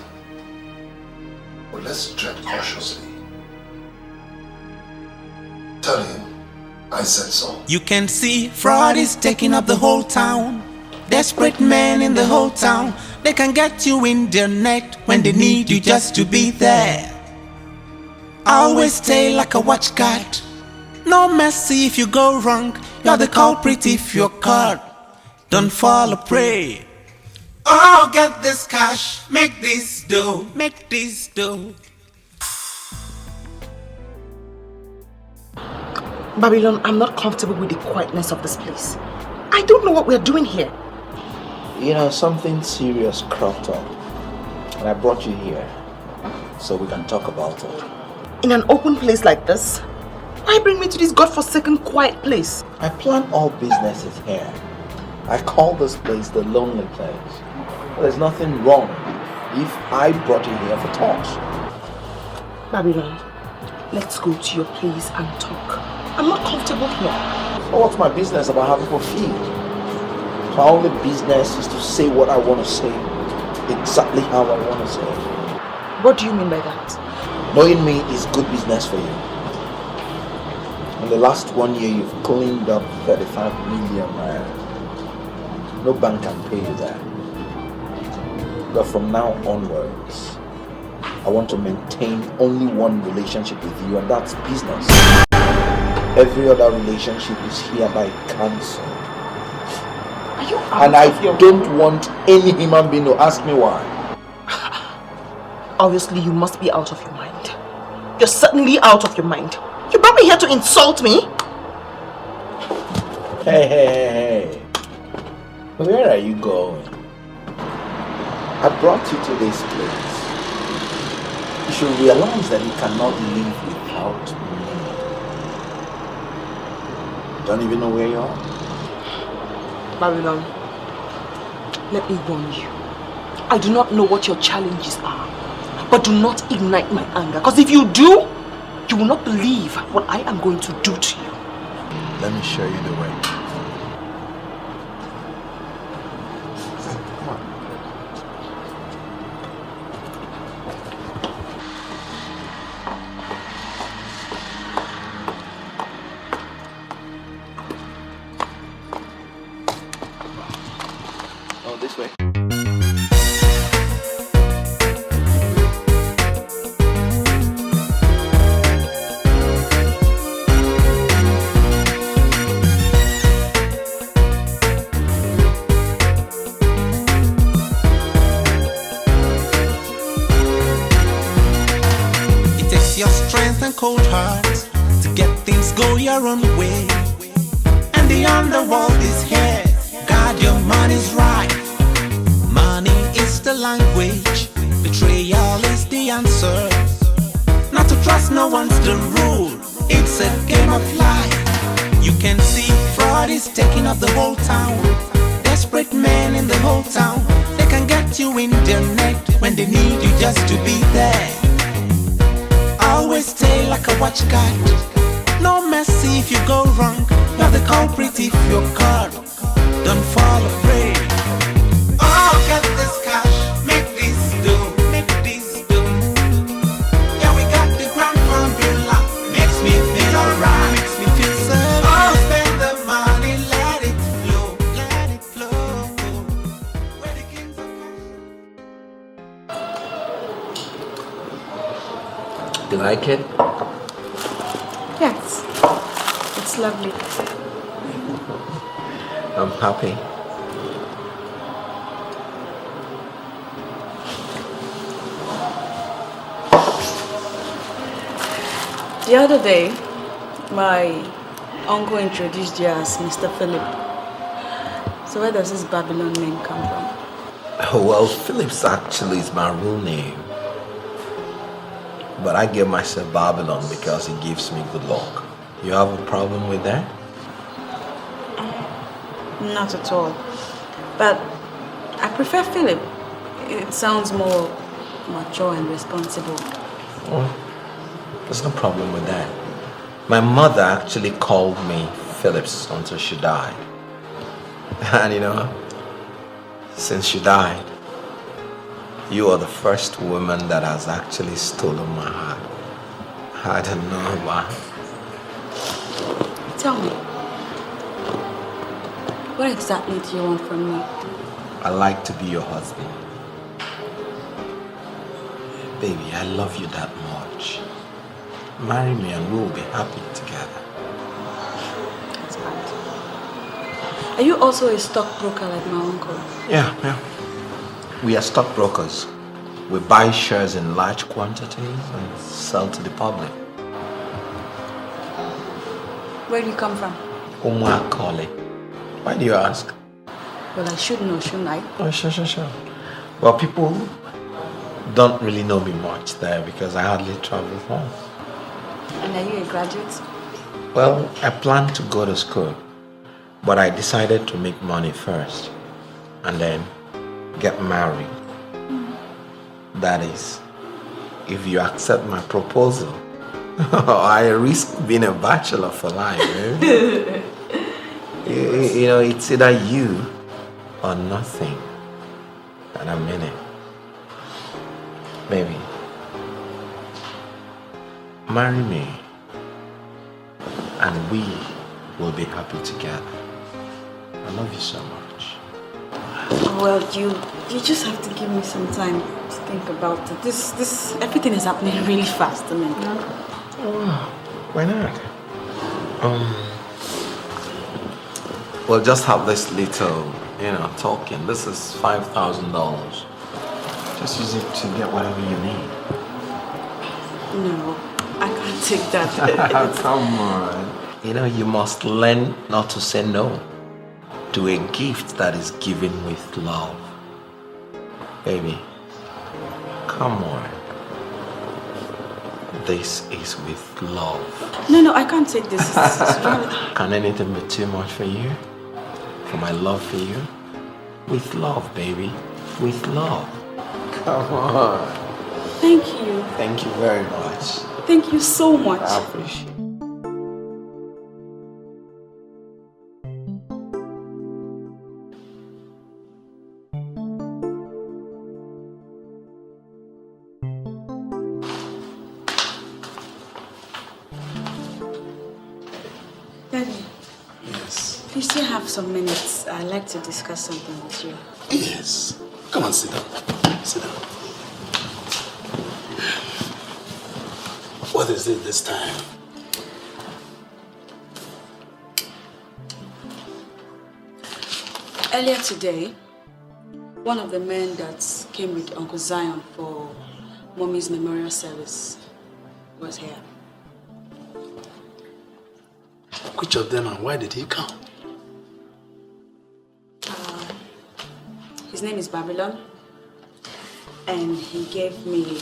But let's tread cautiously. Tell him I said so. You can see fraud is taking up the whole town. Desperate men in the whole town. They can get you in their net when they need you just to be there. Always stay like a watchguard. No mercy if you go wrong. You're the culprit if you're caught. Don't fall a prey. Oh, get this cash, make this dough, make this dough. Babylon, I'm not comfortable with the quietness of this place. I don't know what we're doing here. You know, something serious cropped up. And I brought you here so we can talk about it. In an open place like this? Why bring me to this godforsaken quiet place? I plan all businesses here. I call this place the lonely place. There's nothing wrong if I brought you here for talks. Babylon, let's go to your place and talk. I'm not comfortable here. So what's my business about how people feel? My only business is to say what I want to say, exactly how I want to say it. What do you mean by that? Knowing me is good business for you. In the last 1 year, you've cleaned up 35 million naira. No bank can pay you that. But from now onwards, I want to maintain only one relationship with you, and that's business. Every other relationship is hereby cancelled. Are you and I don't want any human being to ask me why. Obviously, you must be out of your mind. You're certainly out of your mind. You brought me here to insult me? Hey. Where are you going? I brought you to this place. You should realize that you cannot live without me. Don't even know where you are? Babylon, let me warn you. I do not know what your challenges are, but do not ignite my anger, because if you do, you will not believe what I am going to do to you. Let me show you the way. This way. It takes your strength and cold heart to get things go your own way. And the underworld is here. God, your money's right. Money is the language, betrayal is the answer. Not to trust no one's the rule, it's a game of life. You can see fraud is taking up the whole town. Desperate men in the whole town. They can get you in their net when they need you just to be there. Always stay like a watchguard. No mercy if you go wrong. You're the culprit if you're caught. Don't fall a prey. Oh, get this cash, make this do, make this do. Yeah, we got the grand formula. Makes me feel alright, makes me feel so. Oh, spend the money, let it flow, let it flow. Where the kings of You like it? Yes, it's lovely. I'm happy. The other day, my uncle introduced you as Mr. Philip. So where does this Babylon name come from? Well, Phillips actually is my real name. But I give myself Babylon because it gives me good luck. You have a problem with that? Not at all. But I prefer Philip. It sounds more mature and responsible. Well, there's no problem with that. My mother actually called me Phillips until she died. And you know, since she died, you are the first woman that has actually stolen my heart. I don't know why. Tell me, what exactly do you want from me? I like to be your husband. Baby, I love you that much. Marry me and we'll be happy together. That's bad. Are you also a stockbroker like my uncle? Yeah. We are stockbrokers. We buy shares in large quantities and sell to the public. Where do you come from? Umuakole. Why do you ask? Well, I should know, shouldn't I? Oh, sure. Well, people don't really know me much there because I hardly travel home. And are you a graduate? Well, I planned to go to school, but I decided to make money first and then get married. That is, if you accept my proposal, I risk being a bachelor for life. Eh? You know, it's either you or nothing. And I mean it. Baby, marry me and we will be happy together. I love you so much. Well, you just have to give me some time to think about it. This everything is happening really fast. I mean, oh, why not? We'll just have this little, talking. This is $5,000. Just use it to get whatever you need. No, I can't take that. Come on. You must learn not to say no to a gift that is given with love. Baby, come on. This is with love. No, I can't take this. Can anything be too much for you? For my love for you? With love, baby. With love. Come on. Thank you. Thank you very much. Thank you so much. I appreciate it. Daddy. Yes. If you still have some minutes, I'd like to discuss something with you. Yes. Come on, sit down. Sit down. What is it this time? Earlier today, one of the men that came with Uncle Zion for Mommy's memorial service was here. Which of them and why did he come? His name is Babylon, and he gave me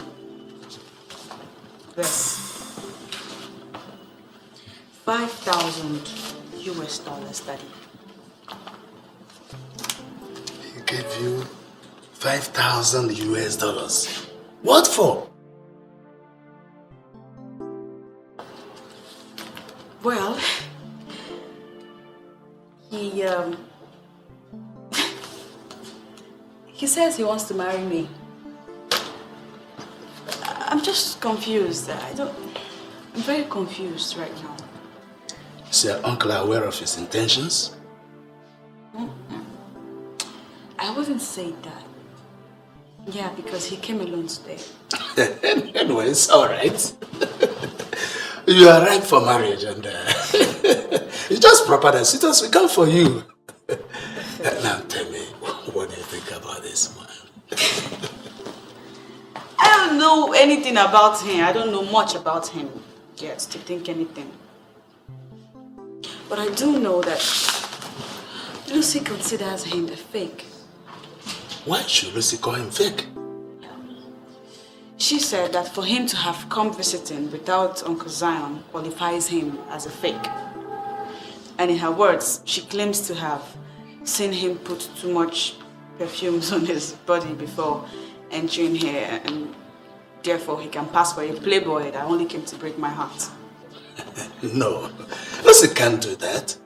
this $5,000 US, Daddy. He gave you $5,000 US. What for? Well, he says he wants to marry me. I'm just confused. I'm very confused right now. Is your uncle aware of his intentions? I wouldn't say that. Yeah, because he came alone today. Anyway, it's all right. You are ripe for marriage, and it's just proper that suitors will come for you. Now tell me, what do you think about this man? I don't know anything about him. I don't know much about him yet to think anything. But I do know that Lucy considers him a fake. Why should Lucy call him fake? She said that for him to have come visiting without Uncle Zion qualifies him as a fake. And in her words, she claims to have seen him put too much perfumes on his body before entering here, and therefore he can pass for a playboy that only came to break my heart. No, Lucy can't do that.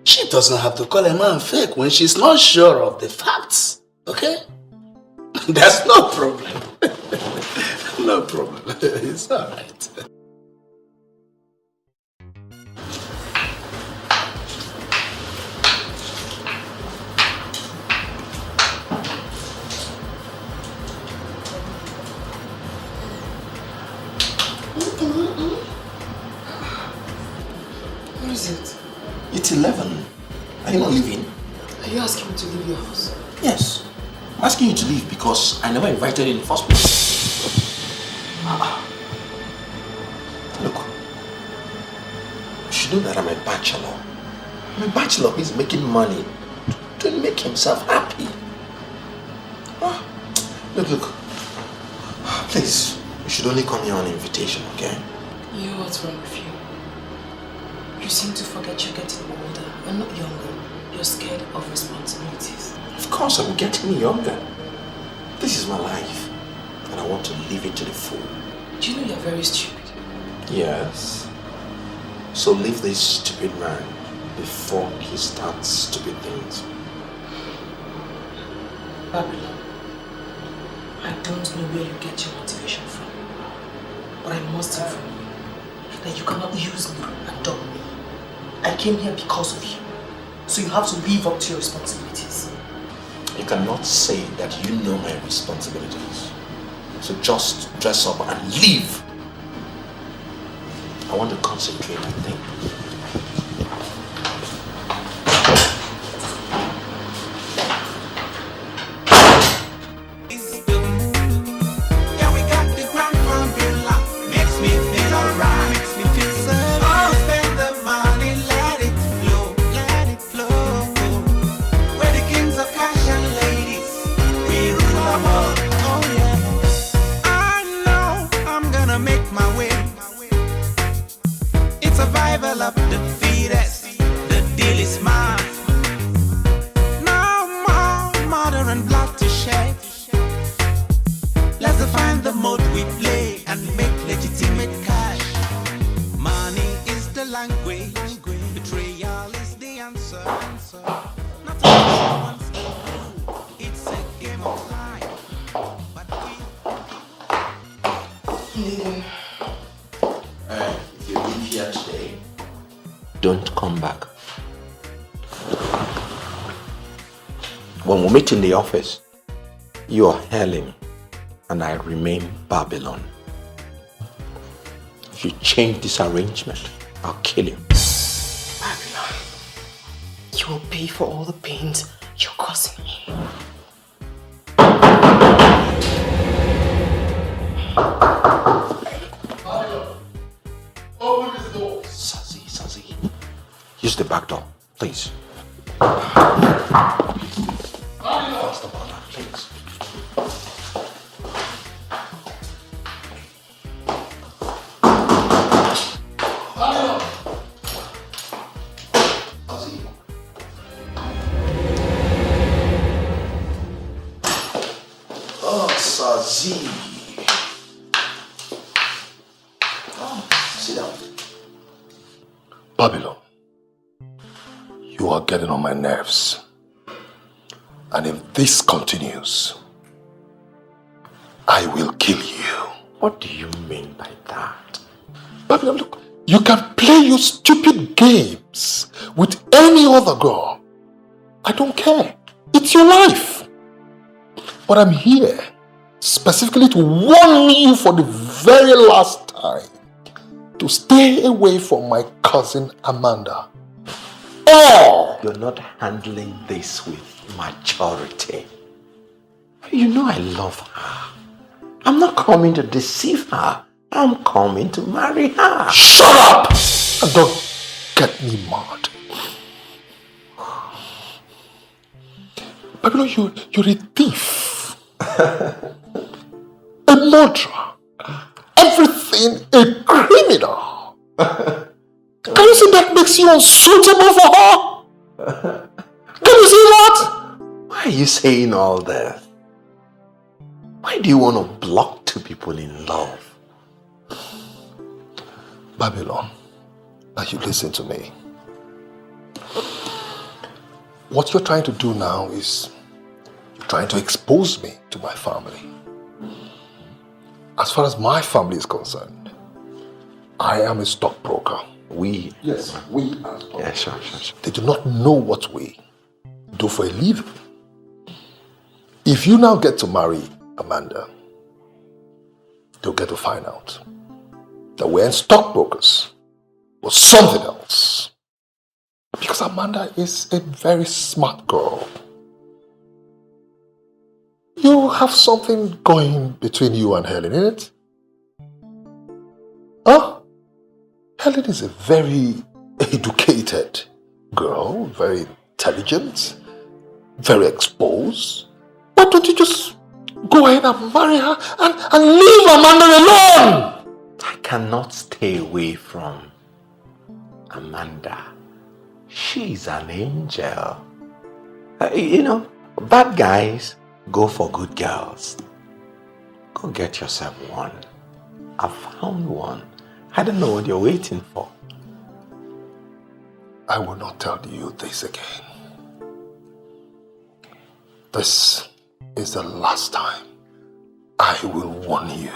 She doesn't have to call a man fake when she's not sure of the facts, okay? That's no problem. No problem. It's all right. What is it? It's 11. Are you not leaving? Are you asking me to leave your house? Yes. I'm asking you to leave because I never invited you in the first place. Look, you should know that I'm a bachelor. I'm a bachelor. He's making money to make himself happy. Look. Please, you should only come here on invitation, okay? You know what's wrong with you? You seem to forget you're getting older and not younger. You're scared of responsibilities. Of course, I'm getting younger. This is my life, and I want to live it to the full. Do you know you're very stupid? Yes. So leave this stupid man before he starts stupid things. Babylon, I don't know where you get your motivation from, but I must inform you that you cannot use me and dump me. I came here because of you, so you have to live up to your responsibilities. You cannot say that you know my responsibilities. So just dress up and leave. I want to concentrate on things. Don't come back. When we meet in the office, you are Helen and I remain Babylon. If you change this arrangement, I'll kill you. Babylon, you will pay for all the pains you're causing me. Open this door. Sazi. Use the back door, please. Faster about that, please. Oh, Sazi. Sit down. Babylon, you are getting on my nerves. And if this continues, I will kill you. What do you mean by that? Babylon, look, you can play your stupid games with any other girl. I don't care. It's your life. But I'm here specifically to warn you for the very last time to stay away from my cousin Amanda. Oh! You're not handling this with maturity. You know I love her. I'm not coming to deceive her. I'm coming to marry her. Shut up! And don't get me mad. Babylon, you're a thief. A murderer. Everything a criminal. Can you see that makes you unsuitable for her? Can you see that? Why are you saying all this? Why do you want to block two people in love? Babylon, now you listen to me. What you're trying to do now is you're trying to expose me to my family. As far as my family is concerned, I am a stockbroker. We? Yes, we are stockbrokers. Yeah, sure. They do not know what we do for a living. If you now get to marry Amanda, they'll get to find out that we're in stockbrokers or something else. Because Amanda is a very smart girl. You have something going between you and Helen, isn't it? Huh? Helen is a very educated girl, very intelligent, very exposed. Why don't you just go ahead and marry her and leave Amanda alone? I cannot stay away from Amanda. She's an angel. Bad guys go for good girls. Go get yourself one. I found one. I don't know what you're waiting for. I will not tell you this again. This is the last time I will warn you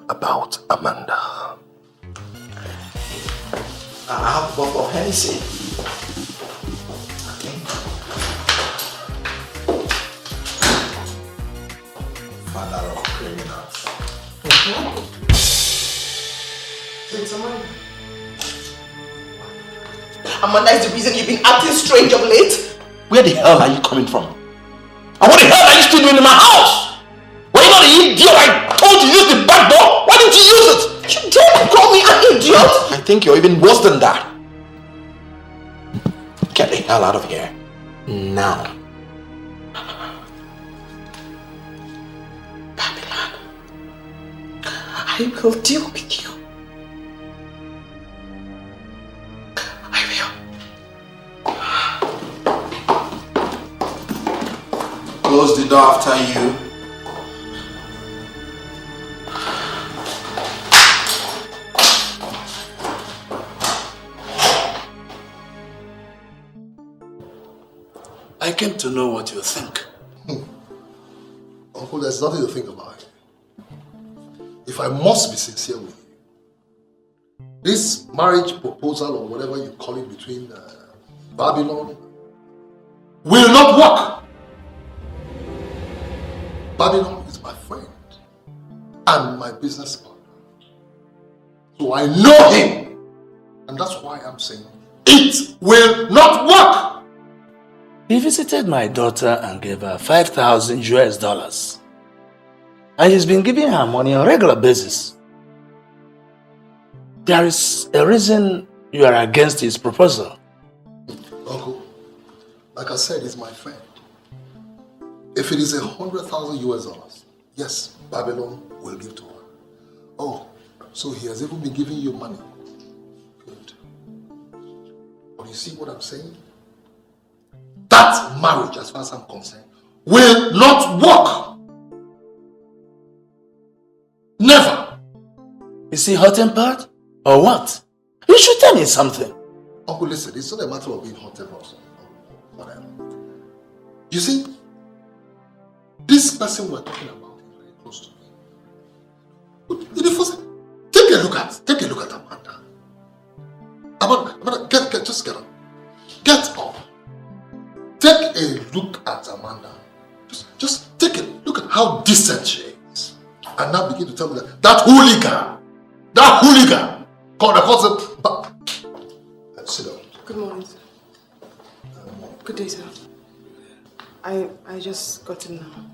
about Amanda. I have a bottle of Hennessy. Father of criminals. It's Amanda is the reason you've been acting strange of late? Where the hell are you coming from? And what the hell are you still doing in my house? Were you not an idiot? I told you to use the back door. Why didn't you use it? You dare call me an idiot? I think you're even worse than that. Get the hell out of here. Now. Babylon, I will deal with you. Close the door after you. I came to know what you think. Uncle, there's nothing to think about. If I must be sincere with you, this marriage proposal or whatever you call it between Babylon will not work. Babylon is my friend and my business partner. So I know him. And that's why I'm saying it will not work. He visited my daughter and gave her $5,000 US. And he's been giving her money on a regular basis. There is a reason you are against his proposal. Uncle, like I said, he's my friend. If it is $100,000 US, yes, Babylon will give to her. Oh, so he has even been giving you money. Good. But you see what I'm saying? That marriage, as far as I'm concerned, will not work. Never. Is he hot-tempered? Or what? You should tell me something. Uncle, listen, it's not a matter of being hot-tempered or whatever. You see, this person we're talking about is very close to me. In the first, take a look at Amanda. Amanda, just get up. Get up. Take a look at Amanda. Just take a look at how decent she is. And now begin to tell me that hooligan, sit down. Good morning, sir. Good day, sir. I just got in now.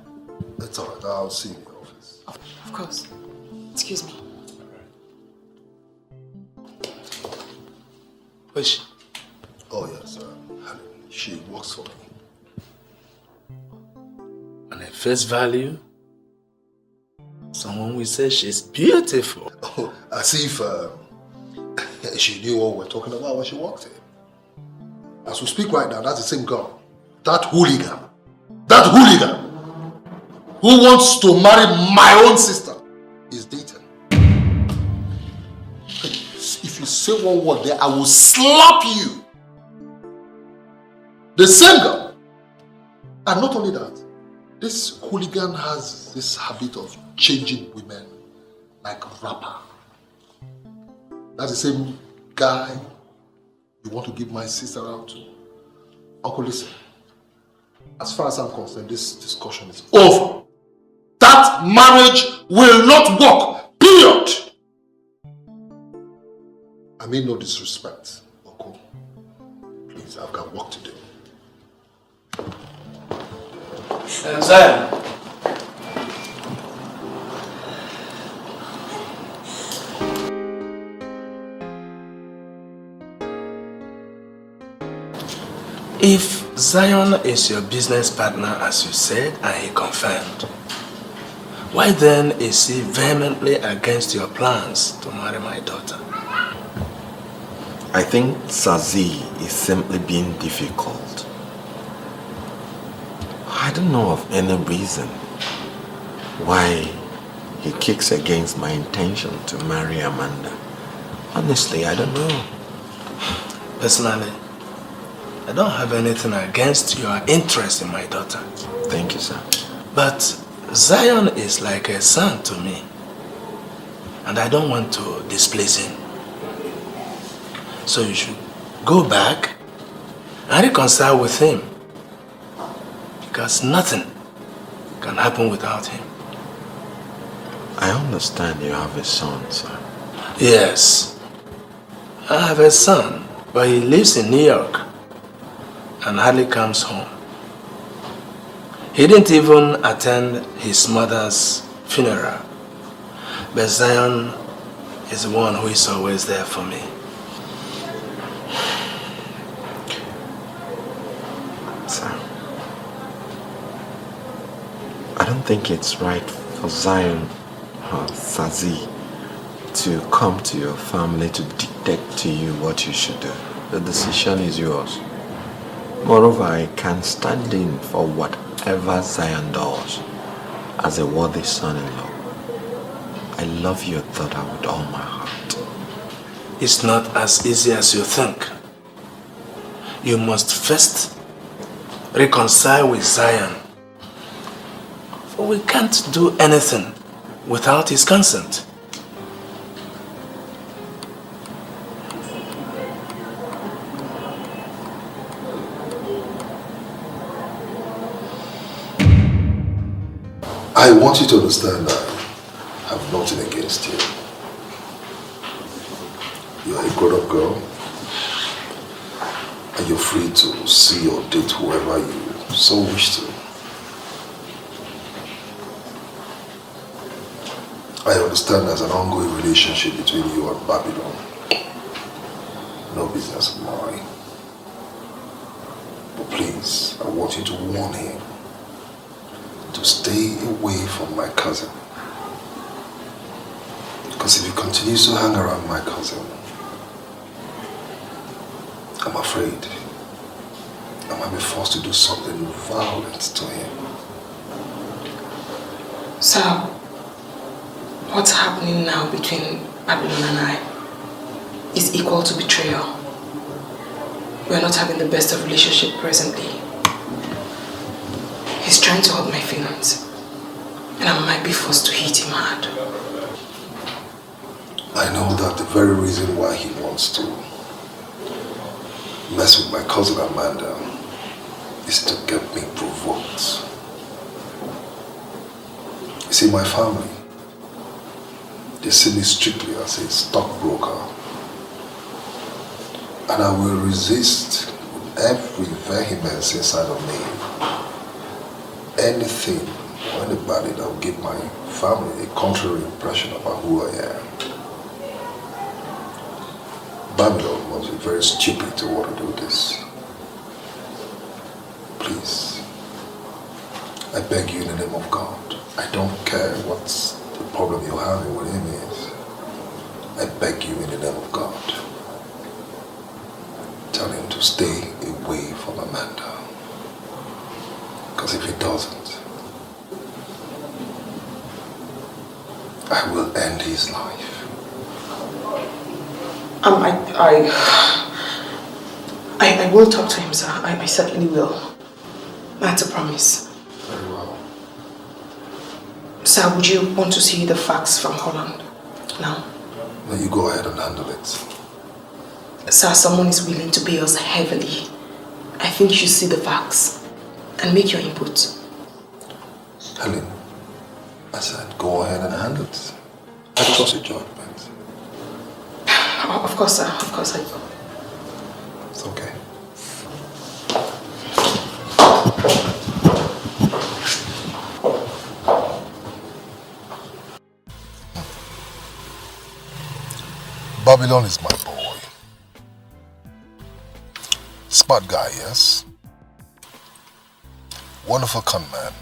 That's alright, I'll see you in the office. Of course. Excuse me. Who is she? Oh yes, Helen. She works for me. On her face value, someone will say she's beautiful. Oh, as if she knew what we're talking about when she walked in. As we speak right now, that's the same girl. That hooligan who wants to marry my own sister is dating. If you say one word there, I will slap you. The same girl. And not only that, this hooligan has this habit of changing women like a rapper. That's the same guy you want to give my sister out to. Uncle, listen. As far as I'm concerned, this discussion is over. That marriage will not work. Period. I mean no disrespect, Uncle. Please, I've got work to do. Zion. If Zion is your business partner as you said and he confirmed, why then is he vehemently against your plans to marry my daughter? I think Sazi is simply being difficult. I don't know of any reason why he kicks against my intention to marry Amanda. Honestly, I don't know. Personally, I don't have anything against your interest in my daughter. Thank you, sir. But Zion is like a son to me, and I don't want to displace him. So you should go back and reconcile with him, because nothing can happen without him. I understand you have a son, sir. Yes, I have a son, but he lives in New York and hardly comes home. He didn't even attend his mother's funeral, but Zion is the one who is always there for me. Sir, I don't think it's right for Zion or Sazi to come to your family to dictate to you what you should do. The decision is yours. Moreover, I can stand in for whatever Zion does as a worthy son-in-law. I love your daughter with all my heart. It's not as easy as you think. You must first reconcile with Zion. For we can't do anything without his consent. I want you to understand that I have nothing against you. You're a grown-up girl, and you're free to see or date whoever you so wish to. I understand there's an ongoing relationship between you and Babylon. No business of mine. But please, I want you to warn him to stay away from my cousin. Because if he continues to hang around my cousin, I'm afraid I might be forced to do something violent to him. So, what's happening now between Babylon and I is equal to betrayal. We're not having the best of relationship presently. He's trying to hurt my feelings, and I might be forced to hit him hard. I know that the very reason why he wants to mess with my cousin Amanda is to get me provoked. You see, my family, they see me strictly as a stockbroker, and I will resist with every vehemence inside of me anything or anybody that will give my family a contrary impression about who I am. Babylon must be very stupid to want to do this. Please, I beg you in the name of God. I don't care what the problem you're having with him is. I beg you in the name of God. Tell him to stay away from Amanda. Because if he doesn't, I will end his life. I will talk to him, sir. I certainly will. That's a promise. Very well. Sir, would you want to see the facts from Holland now? No, you go ahead and handle it. Sir, someone is willing to pay us heavily. I think you should see the facts and make your input. Helen, I said go ahead and handle it. I trust your judgment. Of course, sir. Of course I will. It's okay. Babylon is my boy. Smart guy, yes. Wonderful con man.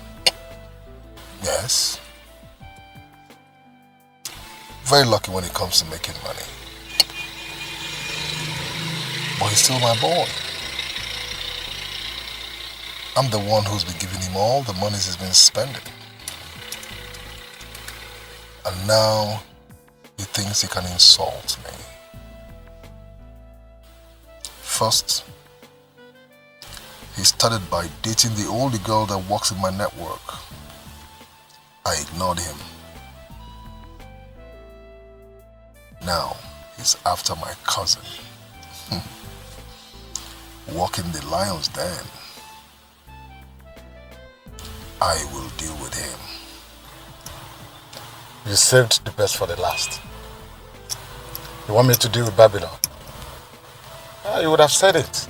Yes. Very lucky when it comes to making money. But he's still my boy. I'm the one who's been giving him all the monies he's been spending. And now he thinks he can insult me. First, he started by dating the only girl that works in my network. I ignored him. Now, he's after my cousin. Walking the lion's den. I will deal with him. You saved the best for the last. You want me to deal with Babylon? You would have said it.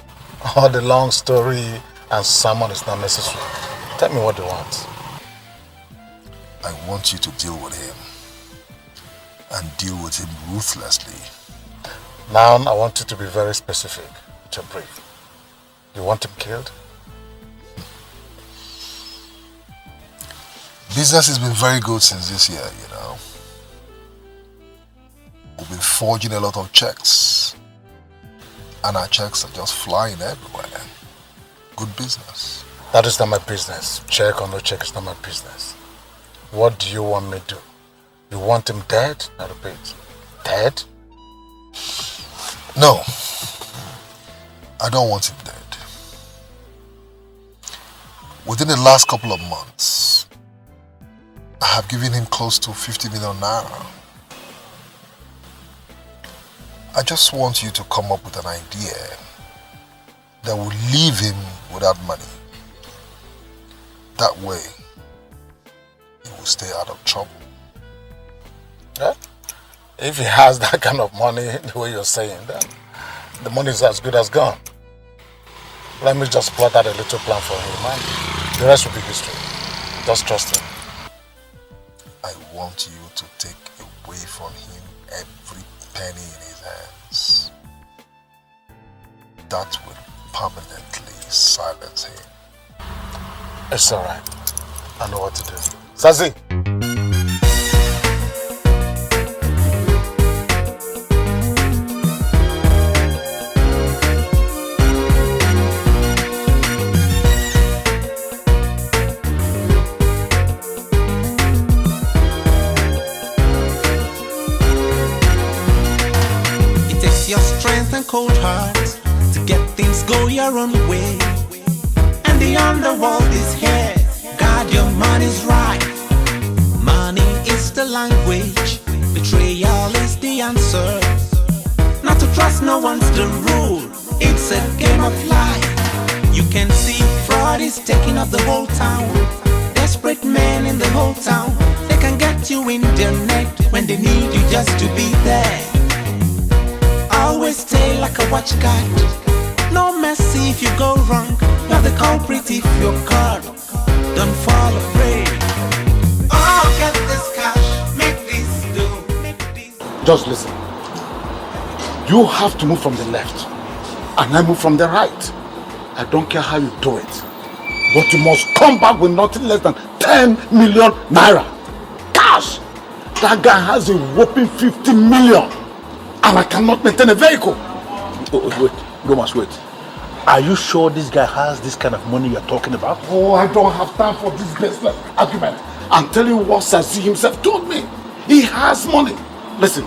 All the long story and sermon is not necessary. Tell me what you want. I want you to deal with him. And deal with him ruthlessly. Now I want you to be very specific with your brief. You want him killed? Business has been very good since this year, you know. We've been forging a lot of checks. And our checks are just flying everywhere. Good business. That is not my business. Check or no check is not my business. What do you want me to do? You want him dead? I repeat, dead? No. I don't want him dead. Within the last couple of months, I have given him close to 50 million naira. I just want you to come up with an idea that will leave him without money. That way, he will stay out of trouble. Yeah? If he has that kind of money, the way you're saying, then the money is as good as gone. Let me just plot out a little plan for him, and the rest will be history. Just trust him. I want you to take away from him every penny in his hands. That will permanently silence him. It's alright. I know what to do. Zazie! And cold hearts to get things go your own way. And the underworld is here. God, your money's right. Money is the language. Betrayal is the answer. Not to trust no one's the rule. It's a game of life. You can see fraud is taking up the whole town. Desperate men in the whole town. They can get you in their net when they need you just to be there. Always stay like a watch guard. No mercy if you go wrong. You're the culprit if you're caught. Don't fall afraid. Oh, get this cash, make this do. Just listen. You have to move from the left, and I move from the right. I don't care how you do it. But you must come back with nothing less than 10 million naira. Cash! That guy has a whopping 50 million. And I cannot maintain a vehicle. Oh, wait, Thomas, wait. Are you sure this guy has this kind of money you're talking about? Oh, I don't have time for this baseless argument. I'm telling you what Sazi himself told me. He has money. Listen,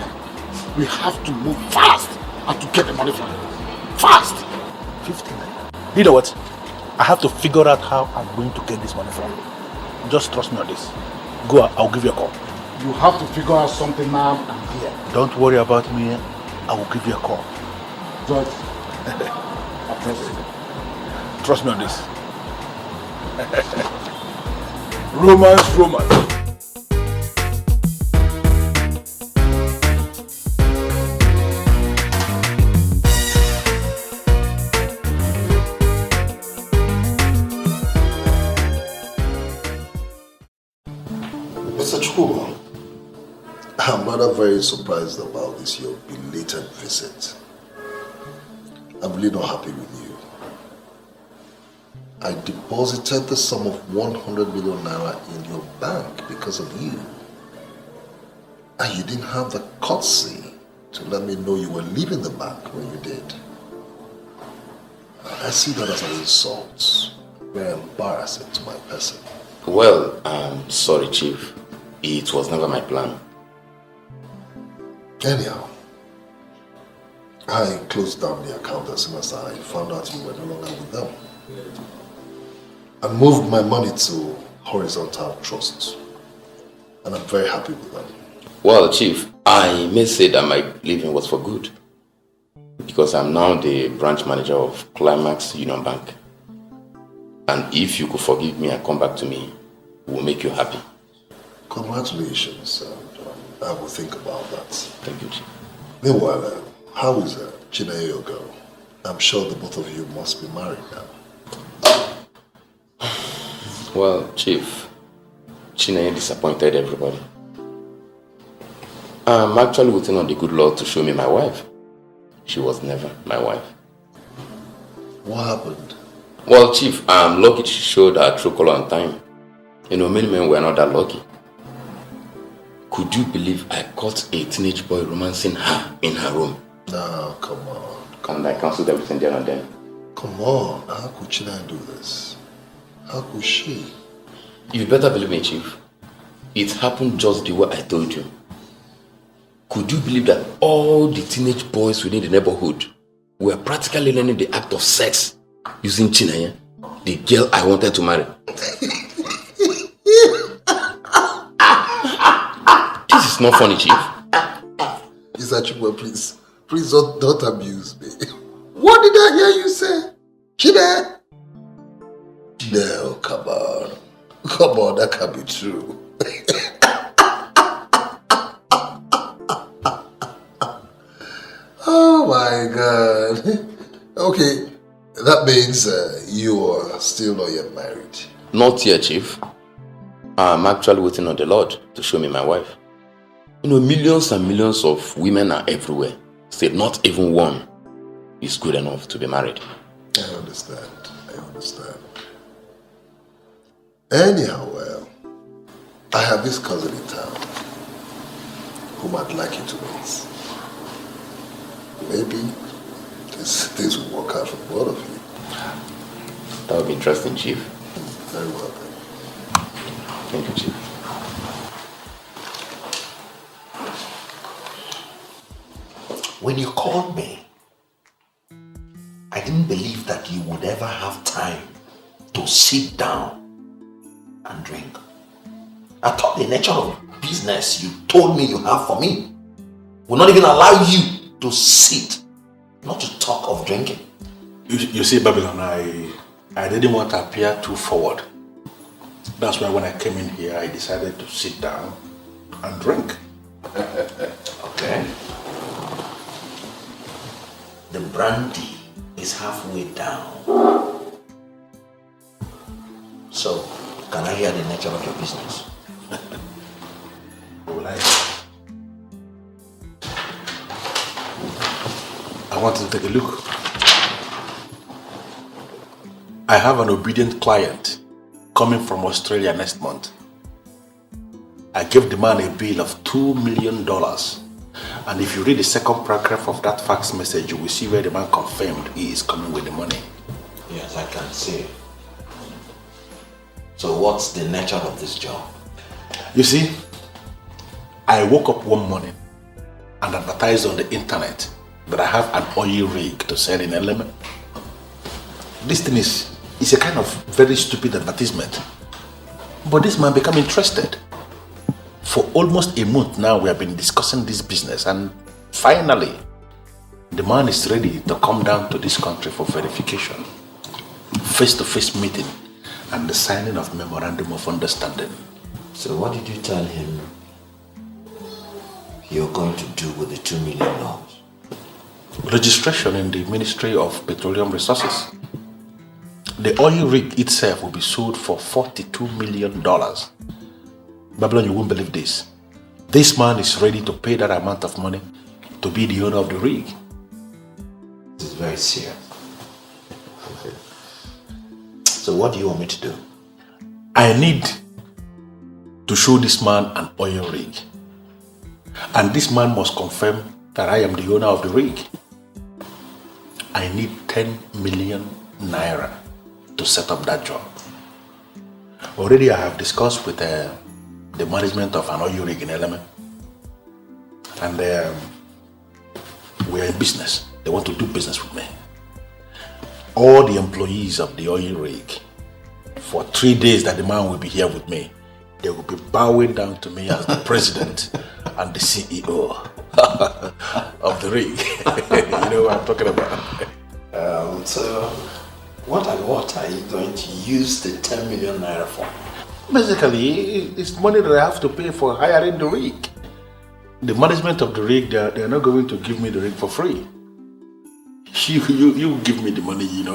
we have to move fast and to get the money from him. Fast! 50 million. You know what? I have to figure out how I'm going to get this money from him. Just trust me on this. Go, I'll give you a call. You have to figure out something now and here. Don't worry about me. I will give you a call. George, I trust you. Trust me on this. Romance. Mr. Chukwu, I'm rather very surprised about this, your belated visit. I'm really not happy with you. I deposited the sum of 100 million naira in your bank because of you. And you didn't have the courtesy to let me know you were leaving the bank when you did. I see that as an insult. Very embarrassing to my person. Well, I'm sorry, Chief. It was never my plan. Anyhow, I closed down the account as soon as I found out you were no longer with them. I moved my money to Horizontal Trust, and I'm very happy with them. Well, Chief, I may say that my leaving was for good, because I'm now the branch manager of Climax Union Bank. And if you could forgive me and come back to me, it will make you happy. Congratulations, I will think about that. Thank you, Chief. Meanwhile, how is Chineye your girl? I'm sure the both of you must be married now. Well, Chief, Chineye disappointed everybody. I'm actually waiting on the good Lord to show me my wife. She was never my wife. What happened? Well, Chief, I'm lucky she showed her true color on time. You know, many men were not that lucky. Could you believe I caught a teenage boy romancing her in her room? No, come on. And I cancelled everything there and then. Come on, how could Chineye do this? How could she? You better believe me, Chief. It happened just the way I told you. Could you believe that all the teenage boys within the neighborhood were practically learning the act of sex using Chineye, the girl I wanted to marry? This is not funny, Chief. Isachukwu, please don't abuse me. What did I hear you say? Chineye? No, come on, that can't be true. Oh my God. Okay, that means you are still not yet married. Not yet, Chief. I'm actually waiting on the Lord to show me my wife. You know, millions and millions of women are everywhere. Still, not even one is good enough to be married. I understand. Anyhow, I have this cousin in town whom I'd like you to meet. Maybe this will work out for both of you. That would be interesting, Chief. Very well then. Thank you, Chief. When you called me, I didn't believe that you would ever have time to sit down and drink. I thought the nature of business you told me you have for me will not even allow you to sit, not to talk of drinking. You see, Babylon, I didn't want to appear too forward. That's why when I came in here, I decided to sit down and drink. Okay. The brandy is halfway down. So, can I hear the nature of your business? I want to take a look. I have an obedient client coming from Australia next month. I gave the man a bill of $2 million. And if you read the second paragraph of that fax message, you will see where the man confirmed he is coming with the money. Yes, I can see. So what's the nature of this job? You see, I woke up one morning and advertised on the internet that I have an oil rig to sell in Element. This thing is a kind of very stupid advertisement. But this man became interested. For almost a month now, we have been discussing this business, and finally, the man is ready to come down to this country for verification, face-to-face meeting, and the signing of memorandum of understanding. So what did you tell him you're going to do with the $2 million? Registration in the Ministry of Petroleum Resources. The oil rig itself will be sold for $42 million. Babylon, you won't believe this. This man is ready to pay that amount of money to be the owner of the rig. This is very serious. Okay. So what do you want me to do? I need to show this man an oil rig. And this man must confirm that I am the owner of the rig. I need 10 million naira to set up that job. Already I have discussed with the management of an oil rig in Element. And we are in business. They want to do business with me. All the employees of the oil rig, for 3 days that the man will be here with me, they will be bowing down to me as the president and the CEO of the rig. You know what I'm talking about. So what are you going to use the 10 million naira for? Basically, it's money that I have to pay for hiring the rig. The management of the rig, they're not going to give me the rig for free. You give me the money, and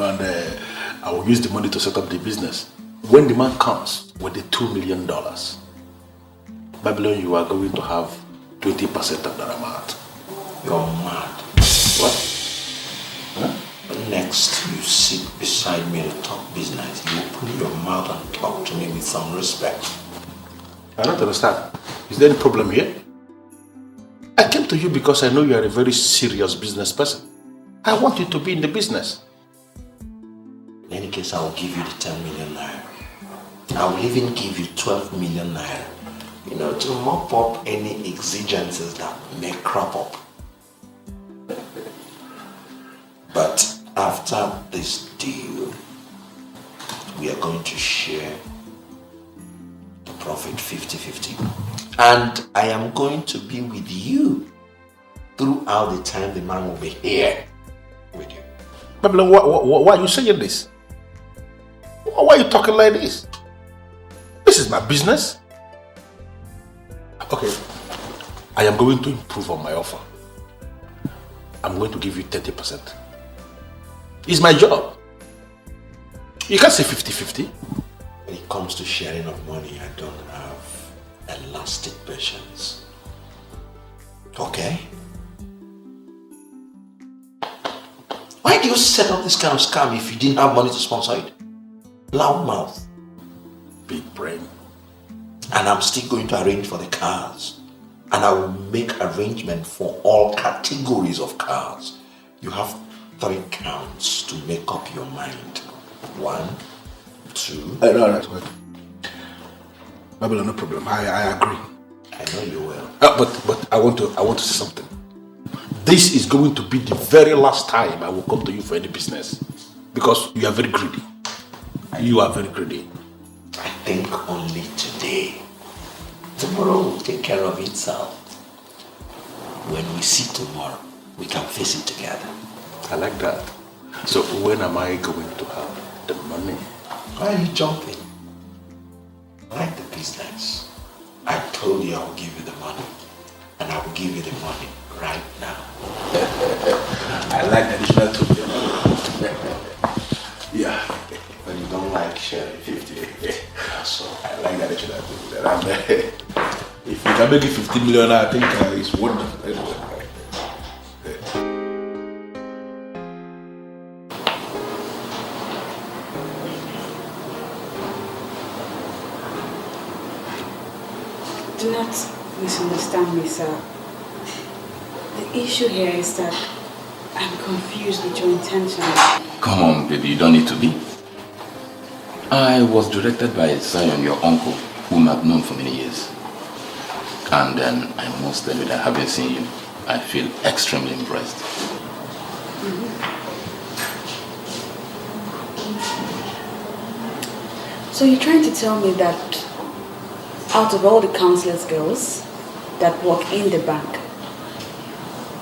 I will use the money to set up the business. When the man comes with the $2 million, Babylon, you are going to have 20% of that amount. You're mad. What? Huh? Next, you sit beside me to talk business. You open your mouth and talk to me with some respect. I don't understand. Is there any problem here? I came to you because I know you are a very serious business person. I want you to be in the business. In any case, I will give you the 10 million naira. I will even give you 12 million naira. To mop up any exigencies that may crop up. But after this deal, we are going to share the profit 50-50. And I am going to be with you throughout the time the man will be here with you. Babylon, why are you saying this? Why are you talking like this? This is my business. Okay, I am going to improve on my offer. I'm going to give you 30%. It's my job. You can't say 50-50. When it comes to sharing of money, I don't have elastic patience. Okay? Why do you set up this kind of scam if you didn't have money to sponsor it? Loud mouth. Big brain. And I'm still going to arrange for the cars. And I will make arrangement for all categories of cars. You have 3 counts to make up your mind. 1, 2... No, wait. Babylon, no problem. I agree. I know you will. But I want to say something. This is going to be the very last time I will come to you for any business. Because you are very greedy. You are very greedy. I think only today. Tomorrow will take care of itself. When we see tomorrow, we can face it together. I like that. So when am I going to have the money? Why are you jumping? I like the business. I told you I will give you the money. And I will give you the money right now. I like the additional 2 million. Yeah. But you don't like sharing 50. So I like that additional 2 million. If you can make it 50 million, I think it's wonderful. Do not misunderstand me, sir. The issue here is that I'm confused with your intentions. Come on, baby, you don't need to be. I was directed by Zion, your uncle, whom I've known for many years. And then I must tell you that having seen you, I feel extremely impressed. So you're trying to tell me that out of all the counselors girls that work in the bank,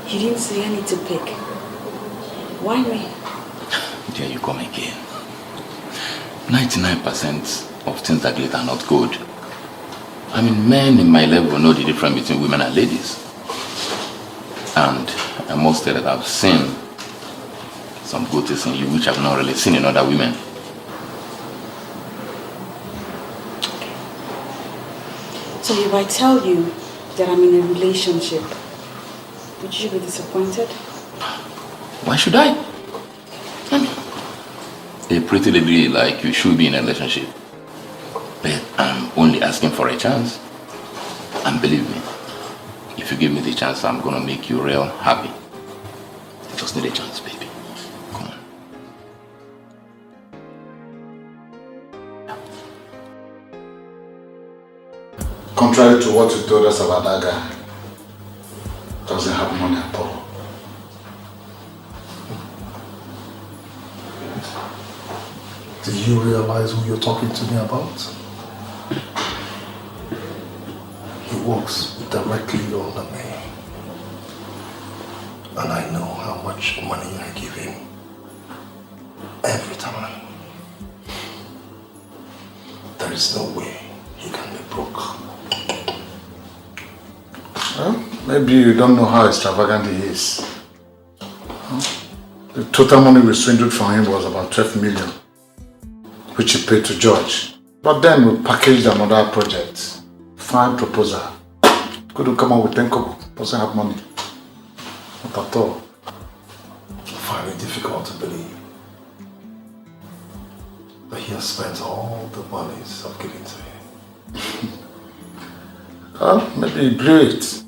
you didn't see any to pick? Why me? There you come again. 99% of things that glitter are not good. I mean, men in my level know the difference between women and ladies. And I must say that I've seen some good things in you which I've not really seen in other women. So if I tell you that I'm in a relationship, would you be disappointed? Why should I? I mean, a pretty lady like you should be in a relationship. But I'm only asking for a chance. And believe me, if you give me the chance, I'm gonna make you real happy. I just need a chance, baby. Come on. Contrary to what you told us about that guy, doesn't have money at all. Do you realize who you're talking to me about? He works directly under me. And I know how much money I give him every time. There is no way he can be broke. Well, maybe you don't know how extravagant he is. The total money we swindled from him was about 12 million, which he paid to George. But then we packaged another project. Fine proposal. Couldn't come up with 10 kobo. Doesn't have money. Not at all. I find it difficult to believe that he has spent all the monies I've given to him. Well, maybe he blew it.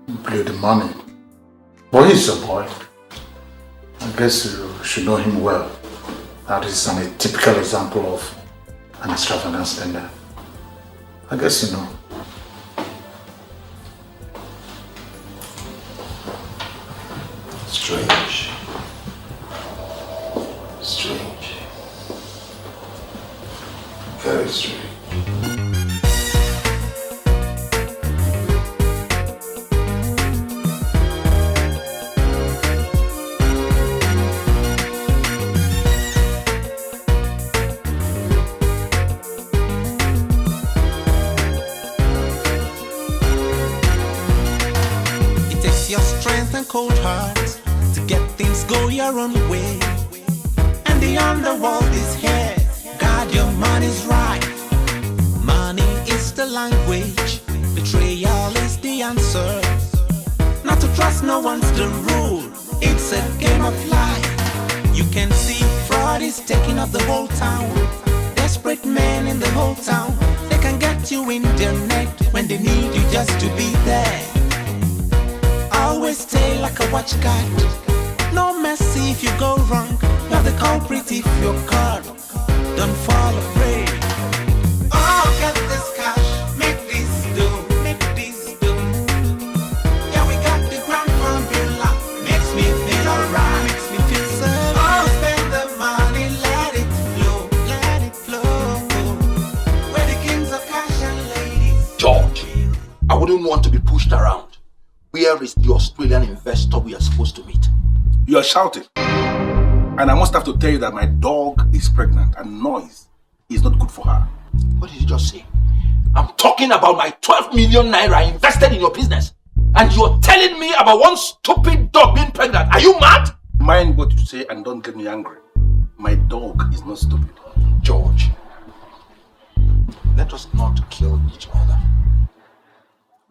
He blew the money. But he's a boy. I guess you should know him well. That is a typical example of an extravagant spender. I guess you know. Strange. Strange. Very strange. Cold hearts to get things go your own way. And the underworld is here. God, your money's right. Money is the language. Betrayal is the answer. Not to trust no one's the rule. It's a game of life. You can see fraud is taking up the whole town. Desperate men in the whole town. They can get you in their net when they need you just to be there. Always stay like a watch guard. No mercy if you go wrong. You're the culprit if you're caught. Don't fall afraid. Oh, get this cash, make this do, make this do. Yeah, we got the grand formula. Makes me feel alright, makes me feel safe. Oh, spend the money, let it flow, let it flow. We're the kings of cash and ladies. George, I wouldn't want to be pushed around. Where is the Australian investor we are supposed to meet? You are shouting. And I must have to tell you that my dog is pregnant and noise is not good for her. What did you just say? I'm talking about my 12 million naira invested in your business. And you're telling me about one stupid dog being pregnant. Are you mad? Mind what you say and don't get me angry. My dog is not stupid. George, let us not kill each other.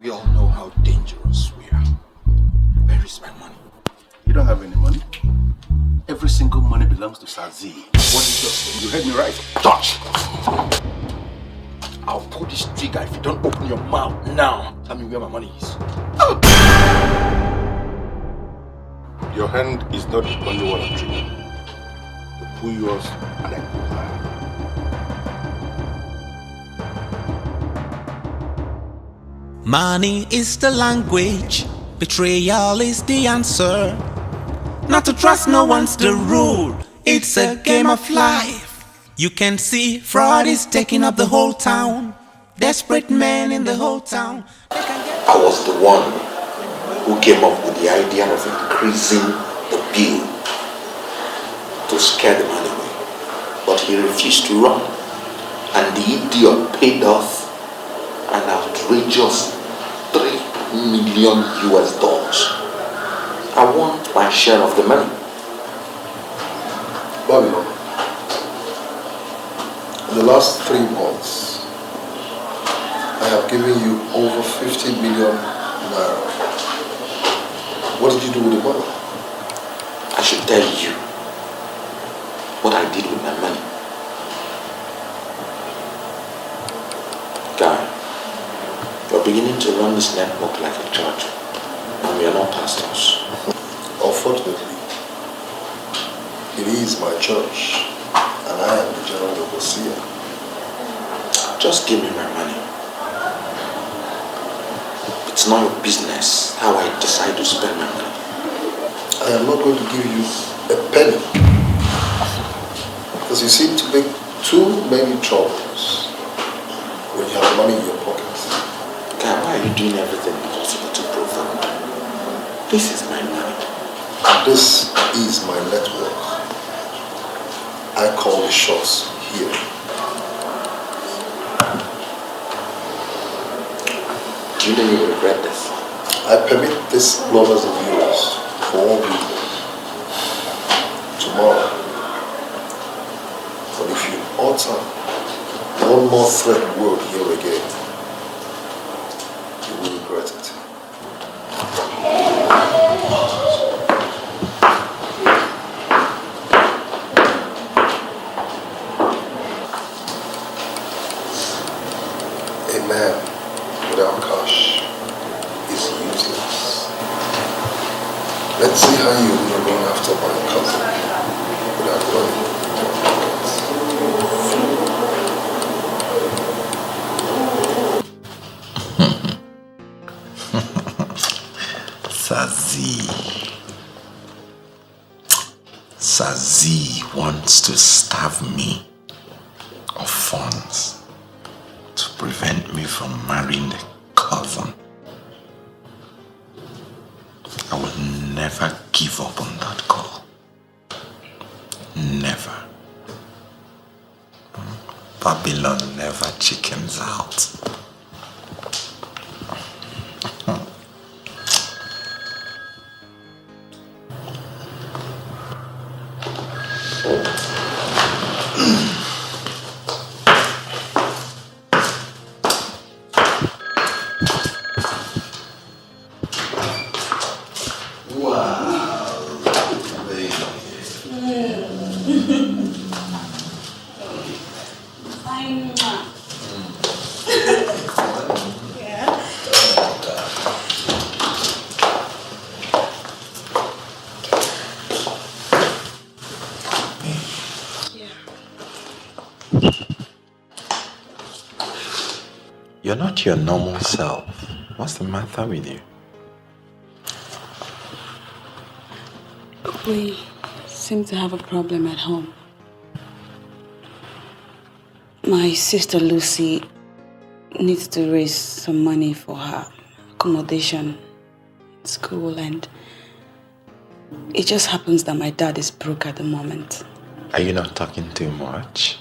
We all know how dangerous we are. Where is my money? You don't have any money. Every single money belongs to Sazi. What did you say? You heard me right. George! I'll pull this trigger if you don't open your mouth now. Tell me where my money is. Your hand is not the only one I'm treating. You pull yours and I pull mine. Money is the language, betrayal is the answer. Not to trust no one's the rule, it's a game of life. You can see fraud is taking up the whole town. Desperate men in the whole town. I was the one who came up with the idea of increasing the bill to scare the man away. But he refused to run. And the idiot paid off an outrageous $3 million. I want my share of the money. Babylon, in the last 3 months, I have given you over 50 million naira. What did you do with the money? I should tell you what I did with my money. Guy, you're beginning to run this network like a church, and we are not pastors. Unfortunately, it is my church, and I am the general overseer. Just give me my money. It's not your business how I decide to spend my money. I am not going to give you a penny, because you seem to make too many troubles when you have money in your pockets. God, why are you doing everything possible to provoke? This is my money. This is my network. I call the shots here. Do you know you will regret this? I permit this lovers of yours for all people tomorrow. But if you utter one more threat word here again, you will regret it. A man without cash is useless. Let's see how you will run after my cousin without money. Sazi wants to starve me of funds to prevent me from marrying the cousin. I will never give up on that call. Never. Babylon never chickens out. You're not your normal self. What's the matter with you? We seem to have a problem at home. My sister Lucy needs to raise some money for her accommodation in school, and it just happens that my dad is broke at the moment. Are you not talking too much?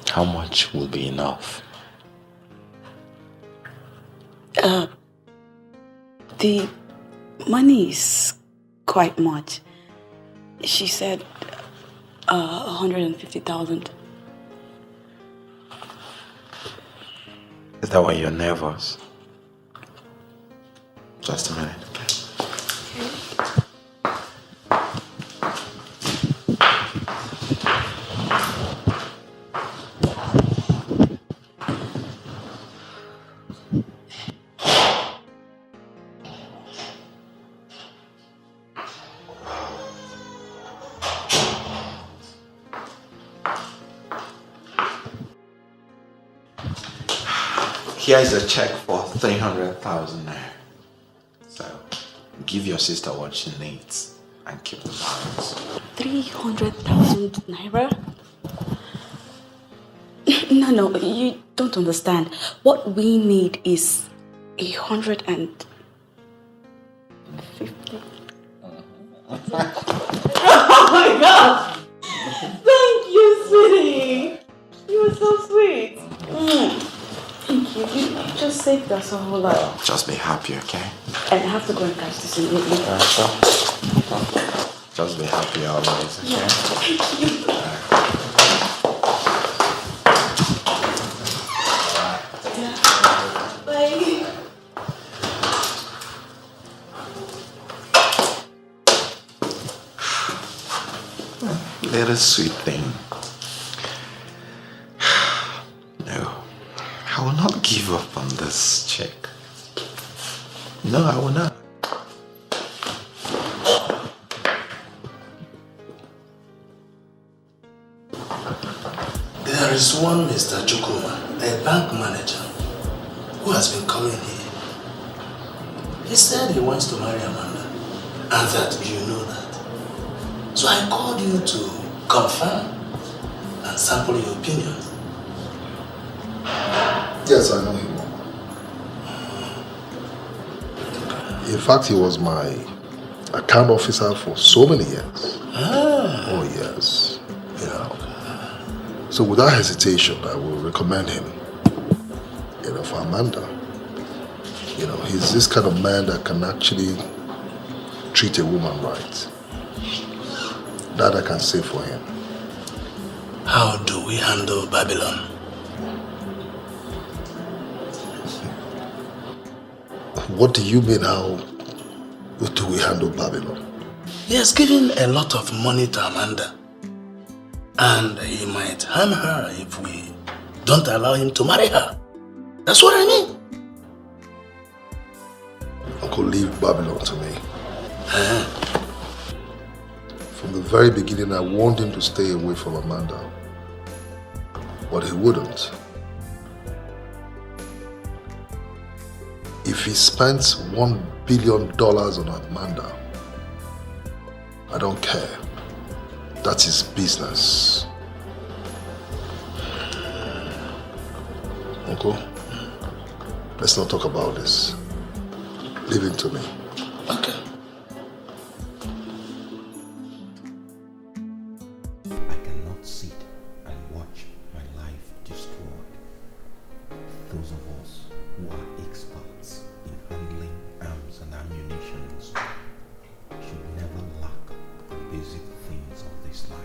How much will be enough? The money is quite much. She said 150,000. Is that why you're nervous? Just a minute. Here is a check for 300,000 naira. So, give your sister what she needs and keep the balance. 300,000 naira? No, you don't understand. What we need is 150. Oh my God! Thank you, sweetie. You were so sweet. Thank you. You just saved us a whole lot. Just be happy, okay? And I have to go and catch this immediately. Just be happy always, okay? Yeah. Thank you. Bye. Little sweet thing. No, I will not give up on this chick. No, I will not. There is one Mr. Chukuma, a bank manager, who has been calling here. He said he wants to marry Amanda, and that you know that. So I called you to confirm and sample your opinion. Yes, I know him. In fact, he was my account officer for so many years. Oh, yes. Yeah. So without hesitation, I will recommend him, for Amanda. He's this kind of man that can actually treat a woman right. That I can say for him. How do we handle Babylon? What do you mean, how do we handle Babylon? He has given a lot of money to Amanda. And he might harm her if we don't allow him to marry her. That's what I mean. Uncle, leave Babylon to me. From the very beginning, I warned him to stay away from Amanda. But he wouldn't. If he spends $1 billion on Amanda, I don't care. That's his business. Uncle, let's not talk about this. Leave it to me. Okay. I cannot sit and watch my life destroyed. Those of us who are experts in handling arms and ammunition should never lack the basic things of this life.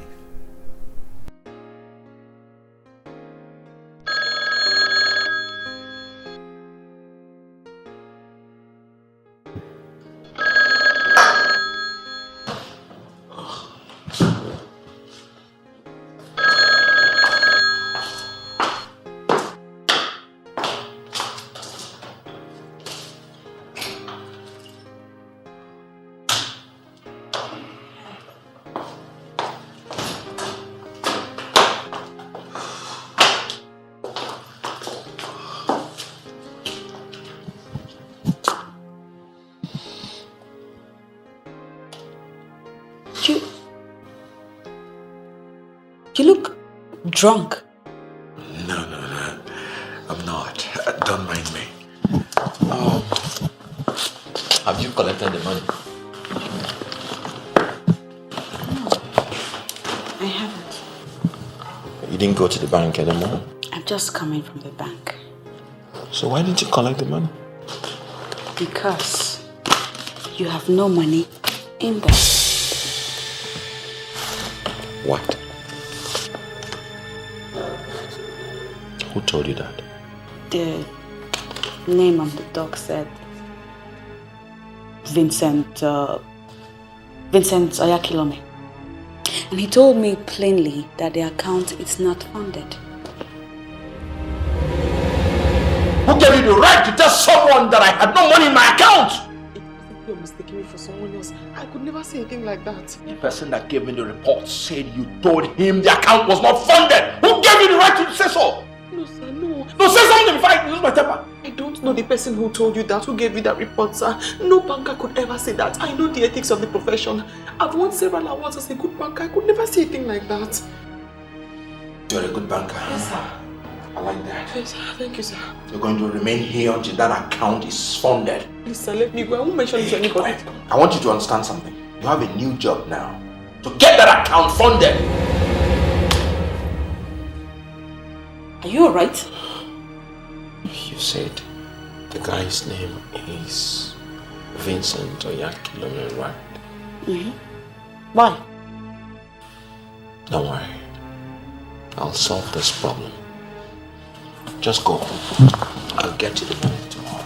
You look drunk. No, I'm not. Don't mind me. Have you collected the money? No, I haven't. You didn't go to the bank anymore? I'm just coming from the bank. So why didn't you collect the money? Because you have no money in there. What? Who told you that? The name on the dog said Vincent Oyakilome. And he told me plainly that the account is not funded. Who gave you the right to tell someone that I had no money in my account? You're mistaking me for someone else. I could never say anything like that. The person that gave me the report said you told him the account was not funded. Who gave you the right to say so? No, sir, no. No, say something before I lose my temper. the person who told you that, who gave you that report, sir. No banker could ever say that. I know the ethics of the profession. I've won several awards as a good banker. I could never say a thing like that. You're a good banker. Yes, sir. I like that. Yes, sir. Thank you, sir. You're going to remain here until that account is funded. Please, sir, let me go. I won't mention it to anybody. I want you to understand something. You have a new job now. To get that account funded. Are you alright? You said the guy's name is Vincent Oyakilome, right? Mm-hmm. Why? Don't worry. I'll solve this problem. Just go home. I'll get you the money tomorrow.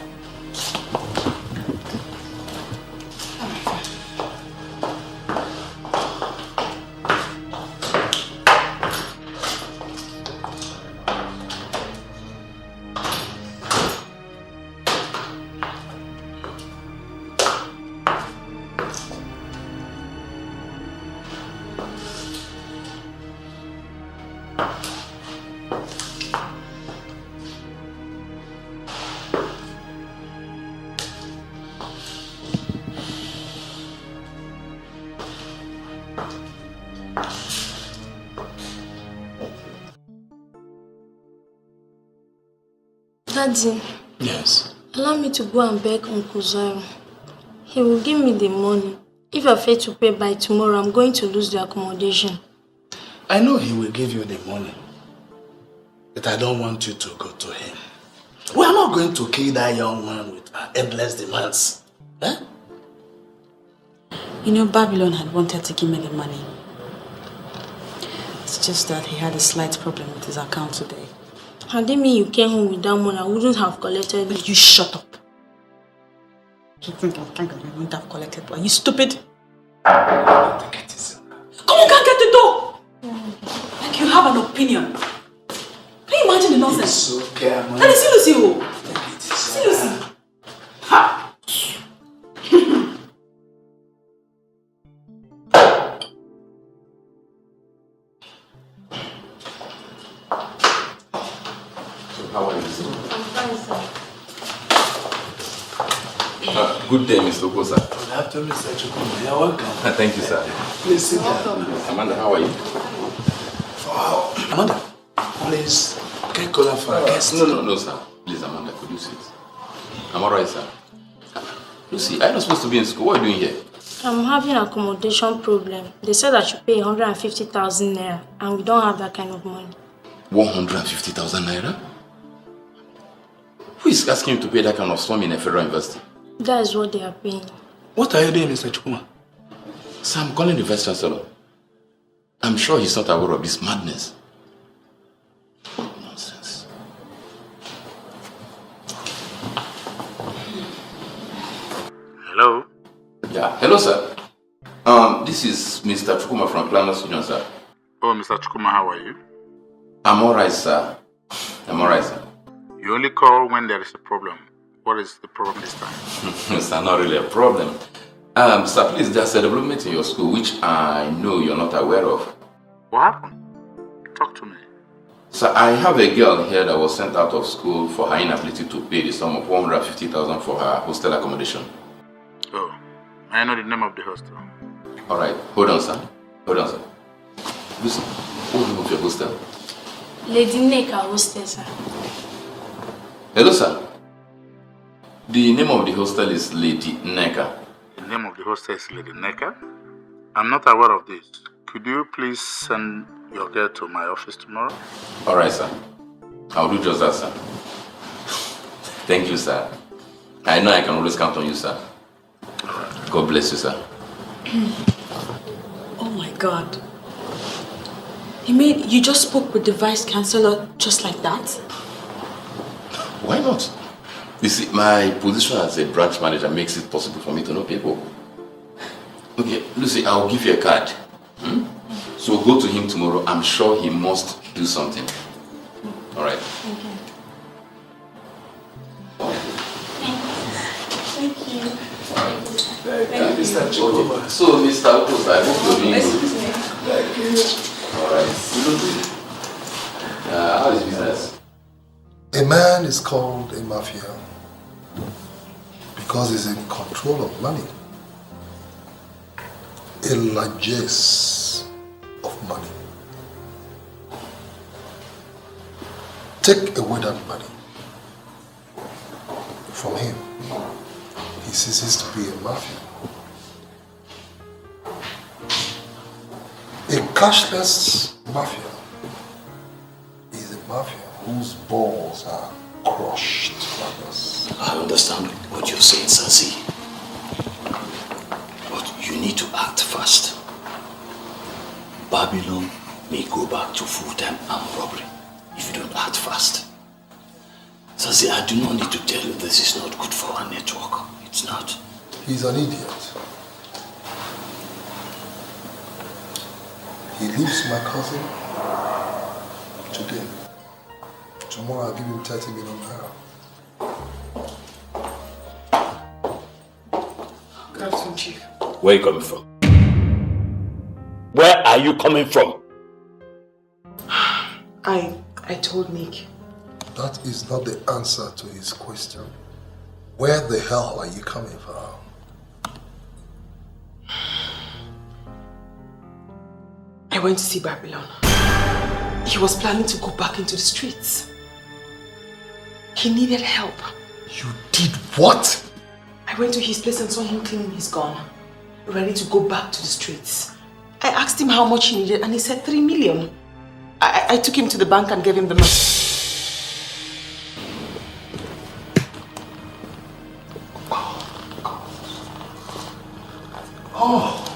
Daddy. Yes. Allow me to go and beg Uncle Zairo. He will give me the money. If I fail to pay by tomorrow, I'm going to lose the accommodation. I know he will give you the money. But I don't want you to go to him. We are not going to kill that young man with endless demands. Eh? You know, Babylon had wanted to give me the money. It's just that he had a slight problem with his account today. Had it mean you came home with that money, I wouldn't have collected it. You shut up. You think I wouldn't have collected it? Are you stupid? Come on, can't get the door! Like you have an opinion. Can you imagine the nonsense? It's okay, man. Daddy, see Lucy. See Lucy. Ha! How are you? I'm fine, sir. Good day, Mr. Ugezu. Good afternoon, Mr. Akachukwu. You're welcome. Thank you, sir. Please sit down. Amanda, how are you? Wow. Amanda, please get color for our guest. No, sir. Please, Amanda, could you sit? I'm alright, sir. Lucy, I'm not supposed to be in school. What are you doing here? I'm having an accommodation problem. They said I should pay 150,000 naira, and we don't have that kind of money. 150,000 naira? Who is asking you to pay that kind of sum in a federal university? That is what they are paying. What are you doing, Mr. Chukuma? Sir, I'm calling the Vice Chancellor. I'm sure he's not aware of this madness. Nonsense. Hello? Yeah, hello, sir. This is Mr. Chukuma from Planners Union, sir. Oh, Mr. Chukuma, how are you? I'm alright, sir. I'm alright, sir. You only call when there is a problem. What is the problem this time? Sir, not really a problem. Sir, please, there's a development in your school which I know you're not aware of. What happened? Talk to me. Sir, I have a girl here that was sent out of school for her inability to pay the sum of 150,000 for her hostel accommodation. Oh, I know the name of the hostel. Alright, hold on, sir. Listen, what's the name of your hostel? Lady Neka hostel, sir. Hello, sir. The name of the hostel is Lady Neka. The name of the hostel is Lady Neka? I'm not aware of this. Could you please send your girl to my office tomorrow? Alright, sir. I'll do just that, sir. Thank you, sir. I know I can always count on you, sir. God bless you, sir. Oh my God. You mean you just spoke with the Vice Chancellor just like that? Why not? You see, my position as a branch manager makes it possible for me to know people. Okay, Lucy, I'll give you a card. So go to him tomorrow. I'm sure he must do something. Alright. Thank you. Mr. Chukuma. So, Mr. Ugezu, I hope you're doing good. Thank you. Alright. How is business? A man is called a mafia. Because he's in control of money. A largesse of money. Take away that money from him. He ceases to be a mafia. A cashless mafia is a mafia whose balls are crushed by us. I understand what you're saying, Sazi. But you need to act fast. Babylon may go back to full-time armed robbery if you don't act fast. Sazi, I do not need to tell you this is not good for our network. It's not. He's an idiot. He leaves my cousin today. Tomorrow I'll give him 30 million naira. Good afternoon, Chief. Where are you coming from? Where are you coming from? I told Nick. That is not the answer to his question. Where the hell are you coming from? I went to see Babylon. He was planning to go back into the streets. He needed help. You did what? I went to his place and saw him cleaning his gun, ready to go back to the streets. I asked him how much he needed and he said 3 million. I took him to the bank and gave him the money. Oh.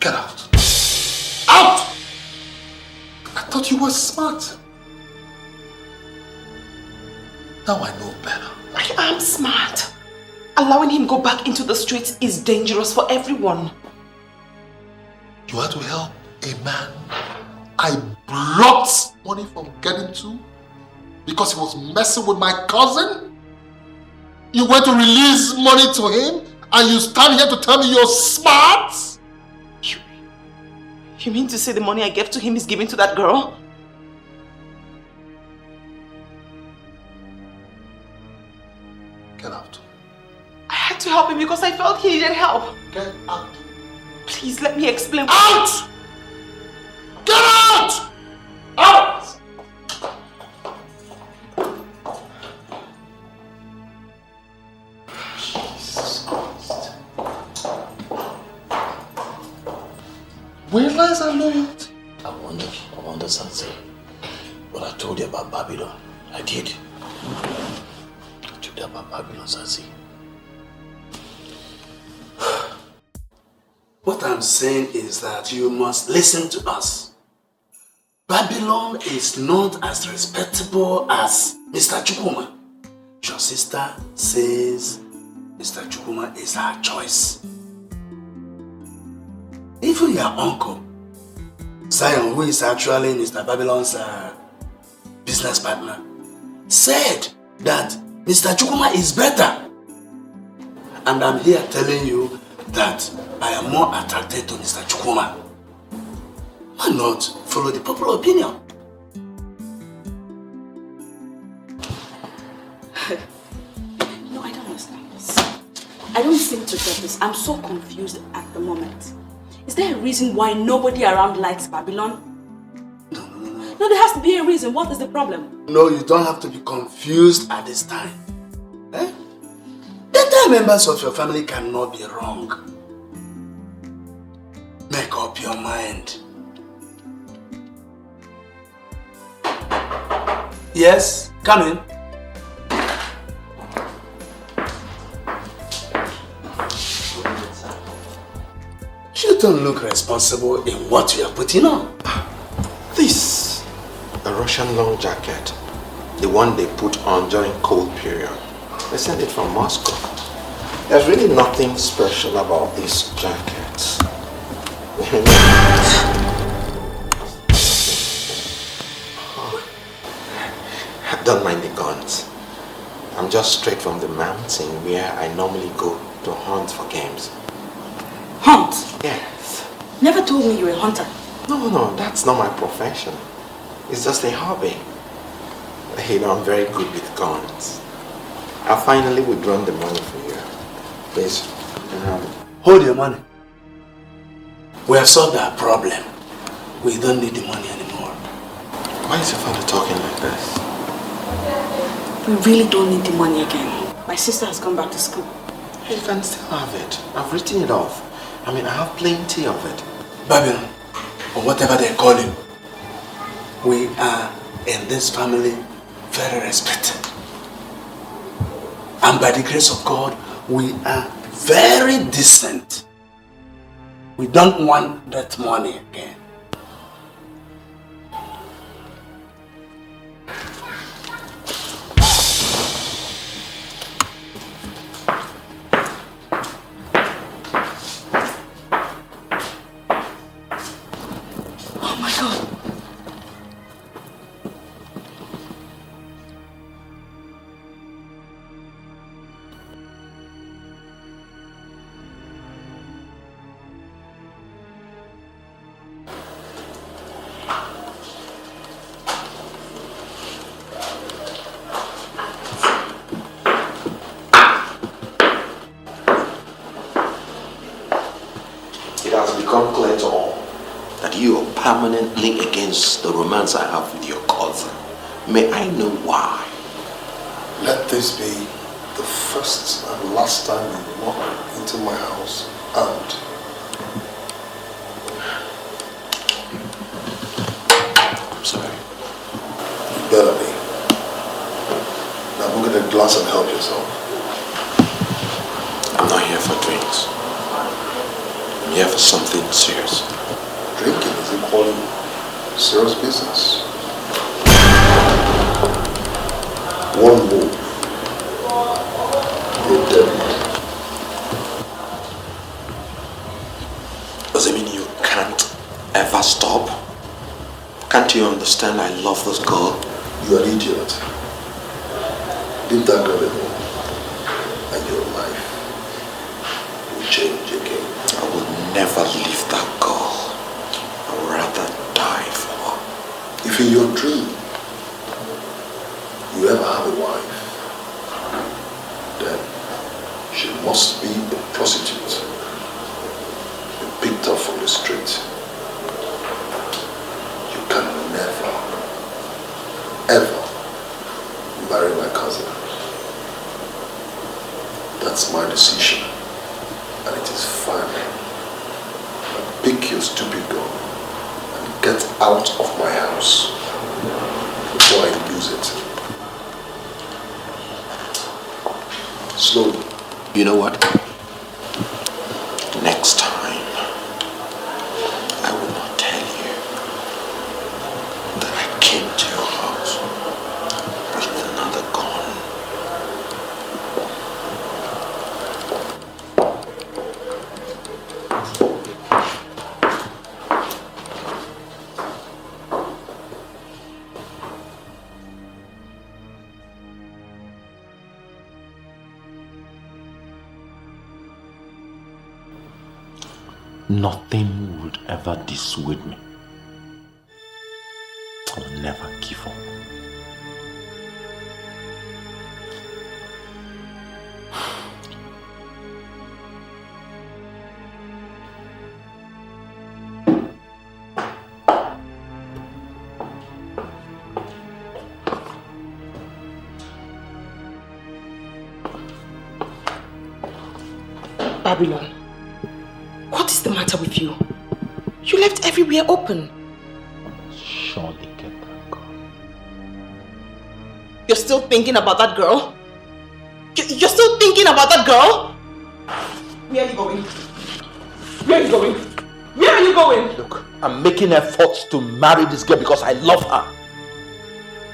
Get out. Out! I thought you were smart. Now I know better. I am smart. Allowing him go back into the streets is dangerous for everyone. You had to help a man I blocked money from getting to because he was messing with my cousin? You went to release money to him and you stand here to tell me you're smart? You mean to say the money I gave to him is given to that girl? Get out. I had to help him because I felt he needed help. Get out. Please let me explain. Out! Get out! Out! Jesus Christ. Where lies our loyalty? I wonder, Sanse. But I told you about Babylon. I did. I told you about Babylon, Sanse. What I'm saying is that you must listen to us. Babylon is not as respectable as Mr. Chukwuma. Your sister says Mr. Chukwuma is her choice. Even your uncle, Zion, who is actually Mr. Babylon's business partner, said that Mr. Chukwuma is better. And I'm here telling you that I am more attracted to Mr. Chukwuma. Why not follow the popular opinion? No, I don't understand this. I don't seem to get this. I'm so confused at the moment. Is there a reason why nobody around likes Babylon? No, there has to be a reason. What is the problem? No, you don't have to be confused at this time. Eh? The entire members of your family cannot be wrong. Make up your mind. Yes, come in. You don't look responsible in what you are putting on. This, a Russian long jacket, the one they put on during cold period. They sent it from Moscow. There's really nothing special about this jacket. Don't mind the guns. I'm just straight from the mountain where I normally go to hunt for games. Hunt? Yes. Never told me you were a hunter. No, that's not my profession. It's just a hobby. You know, I'm very good with guns. I finally withdrawn the money for you. Please. Hold your money. We have solved our problem. We don't need the money anymore. Why is your father talking like this? We really don't need the money again. My sister has gone back to school. You can still have it. I've written it off. I mean, I have plenty of it. Babylon, or whatever they call him, we are in this family very respected. And by the grace of God, we are very decent. We don't want that money again. Permanently against the romance I have with your cousin. May I know why? Let this be the first and last time you walk into my house and I'm sorry. You better be. Now go get a glass and help yourself. I'm not here for drinks. I'm here for something serious. Drinking is equally serious business. One move, you're dead man. Does it mean you can't ever stop? Can't you understand I love this girl? You're an idiot. Leave that girl alone, and your life will change again. I will never leave that girl. If in your dream you ever have a wife, then she must be a prostitute, picked up from the street. You can never, ever marry my cousin. That's my decision, and it is final. Now pick your stupid gun. Get out of my house before I lose it. Slowly. You know what? Next time, I will not tell you that I came to your house with another gun. Nothing would ever dissuade me. I will never give up. Babylon. What is the matter with you? You left everywhere open. Surely get that girl. You're still thinking about that girl? You're still thinking about that girl? Where are you going? Where are you going? Where are you going? Look, I'm making efforts to marry this girl because I love her.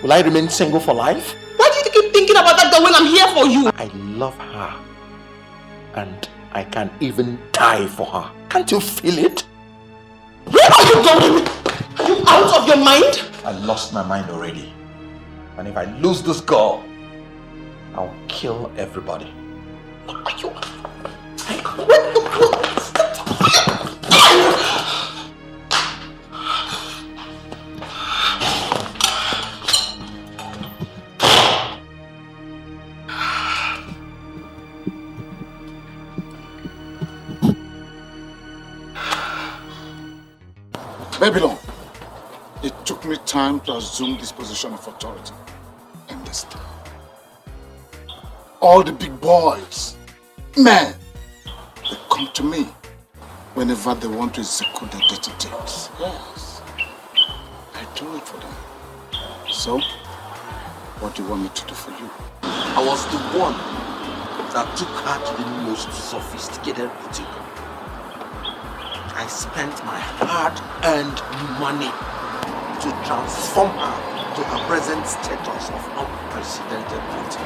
Will I remain single for life? Why do you keep thinking about that girl when I'm here for you? I love her. And I can even die for her. Can't you feel it? Where are you going? Are you out of your mind? I lost my mind already. And if I lose this girl, I'll kill everybody. Are you... Babylon, it took me time to assume this position of authority in this town. All the big boys, men, they come to me whenever they want to execute their dirty deeds. Yes, I do it for them. So, what do you want me to do for you? I was the one that took her to the most sophisticated boutique. I spent my hard-earned money to transform her to her present status of unprecedented beauty.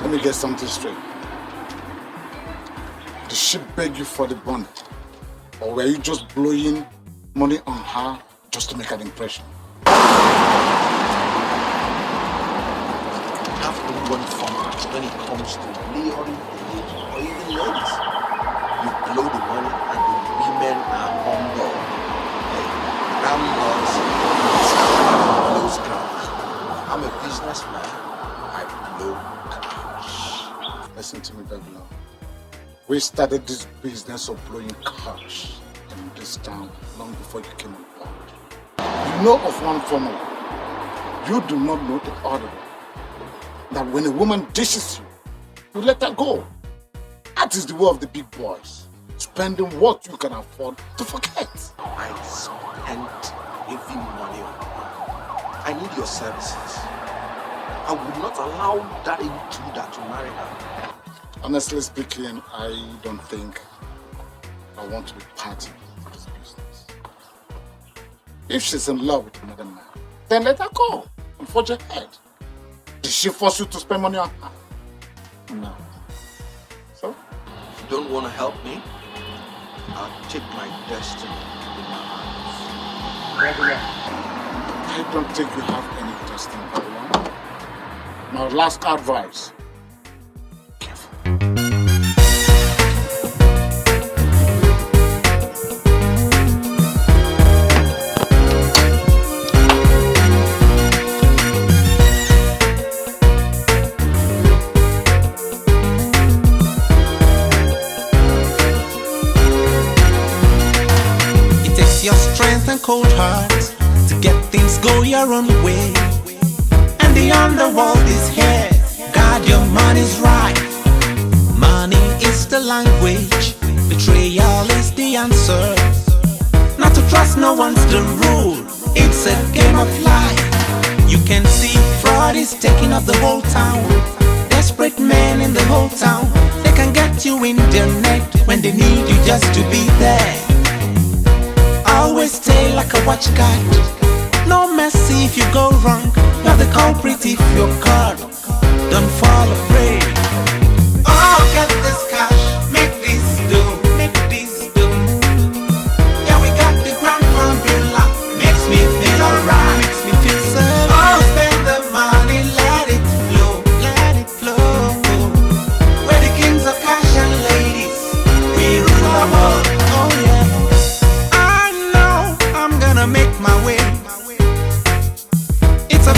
Let me get something straight. Did she beg you for the bonnet? Or were you just blowing money on her just to make an impression? I have only one format when it comes to luring a lady or even ladies. You blow the money and the women are on board. Hey, damn laws, blows ground. I'm a businessman. I blow cash. Listen to me, Babylon. We started this business of blowing cash in this town long before you came on board. You know of one formula. You do not know the other. That when a woman dishes you, you let her go. That is the way of the big boys. Spending what you can afford to forget. I spent heavy money on her. I need your services. I would not allow that intruder to marry her. Honestly speaking, I don't think I want to be part of this business. If she's in love with another man, then let her go and forge ahead. Did she force you to spend money on her? No. So? If you don't want to help me, I'll take my destiny in my hands. I don't think you have any destiny, Babylon. My last advice. And cold hearts to get things go your own way. And the underworld is here. God, your money's right. Money is the language. Betrayal is the answer. Not to trust no one's the rule. It's a game of life. You can see fraud is taking up the whole town. Desperate men in the whole town. They can get you in their net when they need you just to be there. Always stay like a watch guard. No mercy if you go wrong. You're the culprit if you're caught. Don't fall prey. Oh, get this cash, make this do, make this do. Yeah, we got the grand formula. Makes me feel alright, makes me feel so. Oh, spend the money, let it flow, let it flow. We're the kings of cash and ladies. We rule the world. Oh yeah. Make my way. It's a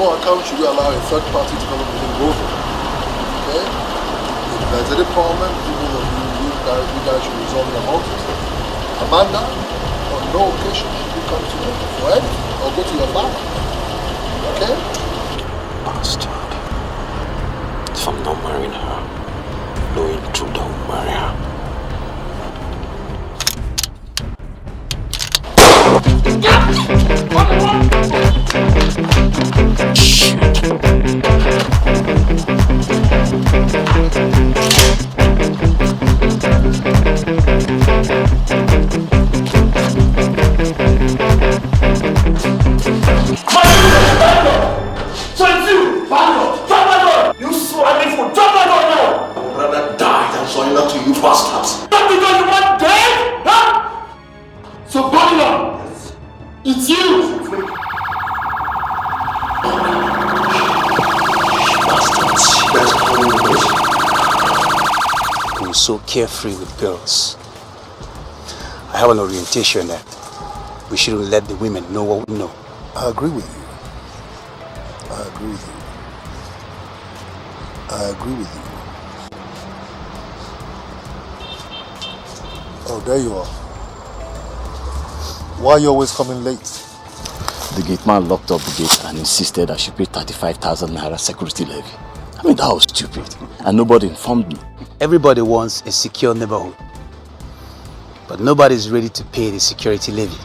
no account should we allow a third party to come up and go over. Okay? If there's any problem, you guys should resolve it amongst yourselves. Amanda, on no occasion should you come to me for anything or go to your father. Okay? Bastard. If I'm not marrying her, no intruder will marry her. You swine for drop my gun now! I would rather die than surrender to you bastards. Not because you want dead? Huh? So Babylon, it's you! Who is so carefree with girls. I have an orientation that we shouldn't let the women know what we know. I agree with you. I agree with you. I agree with you. Oh, there you are. Why are you always coming late? The gate man locked up the gate and insisted I should pay 35,000 naira security levy. I mean, that was stupid. And nobody informed me. Everybody wants a secure neighborhood. But nobody's ready to pay the security levy.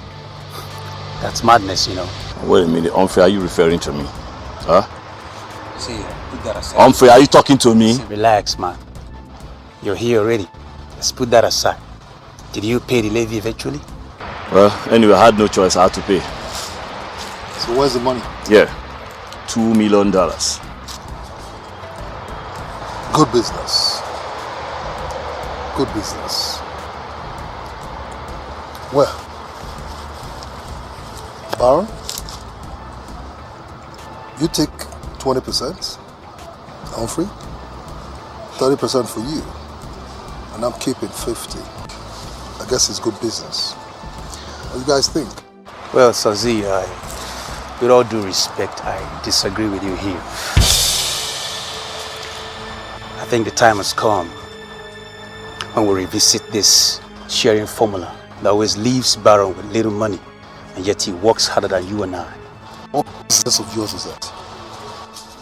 That's madness, you know. Wait a minute, Humphrey, are you referring to me? Huh? See, put that aside. Humphrey, are you talking to me? Relax, man. You're here already. Let's put that aside. Did you pay the levy eventually? Well, anyway, I had no choice. I had to pay. So where's the money? Yeah, $2 million. Good business. Good business. Well, Baron, you take 20%, Humphrey, 30% for you, and I'm keeping 50. I guess it's good business. What do you guys think? Well, Sazi, with all due respect, I disagree with you here. I think the time has come when we revisit this sharing formula that always leaves Baron with little money, and yet he works harder than you and I. What business of yours is that?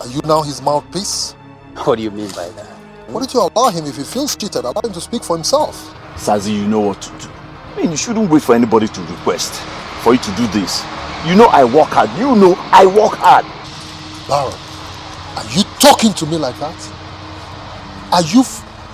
Are you now his mouthpiece? What do you mean by that? Why don't you allow him, if he feels cheated, allow him to speak for himself? Sazi, you know what to do. I mean, you shouldn't wait for anybody to request for you to do this. You know I work hard. You know I work hard. Baron, are you talking to me like that? Are you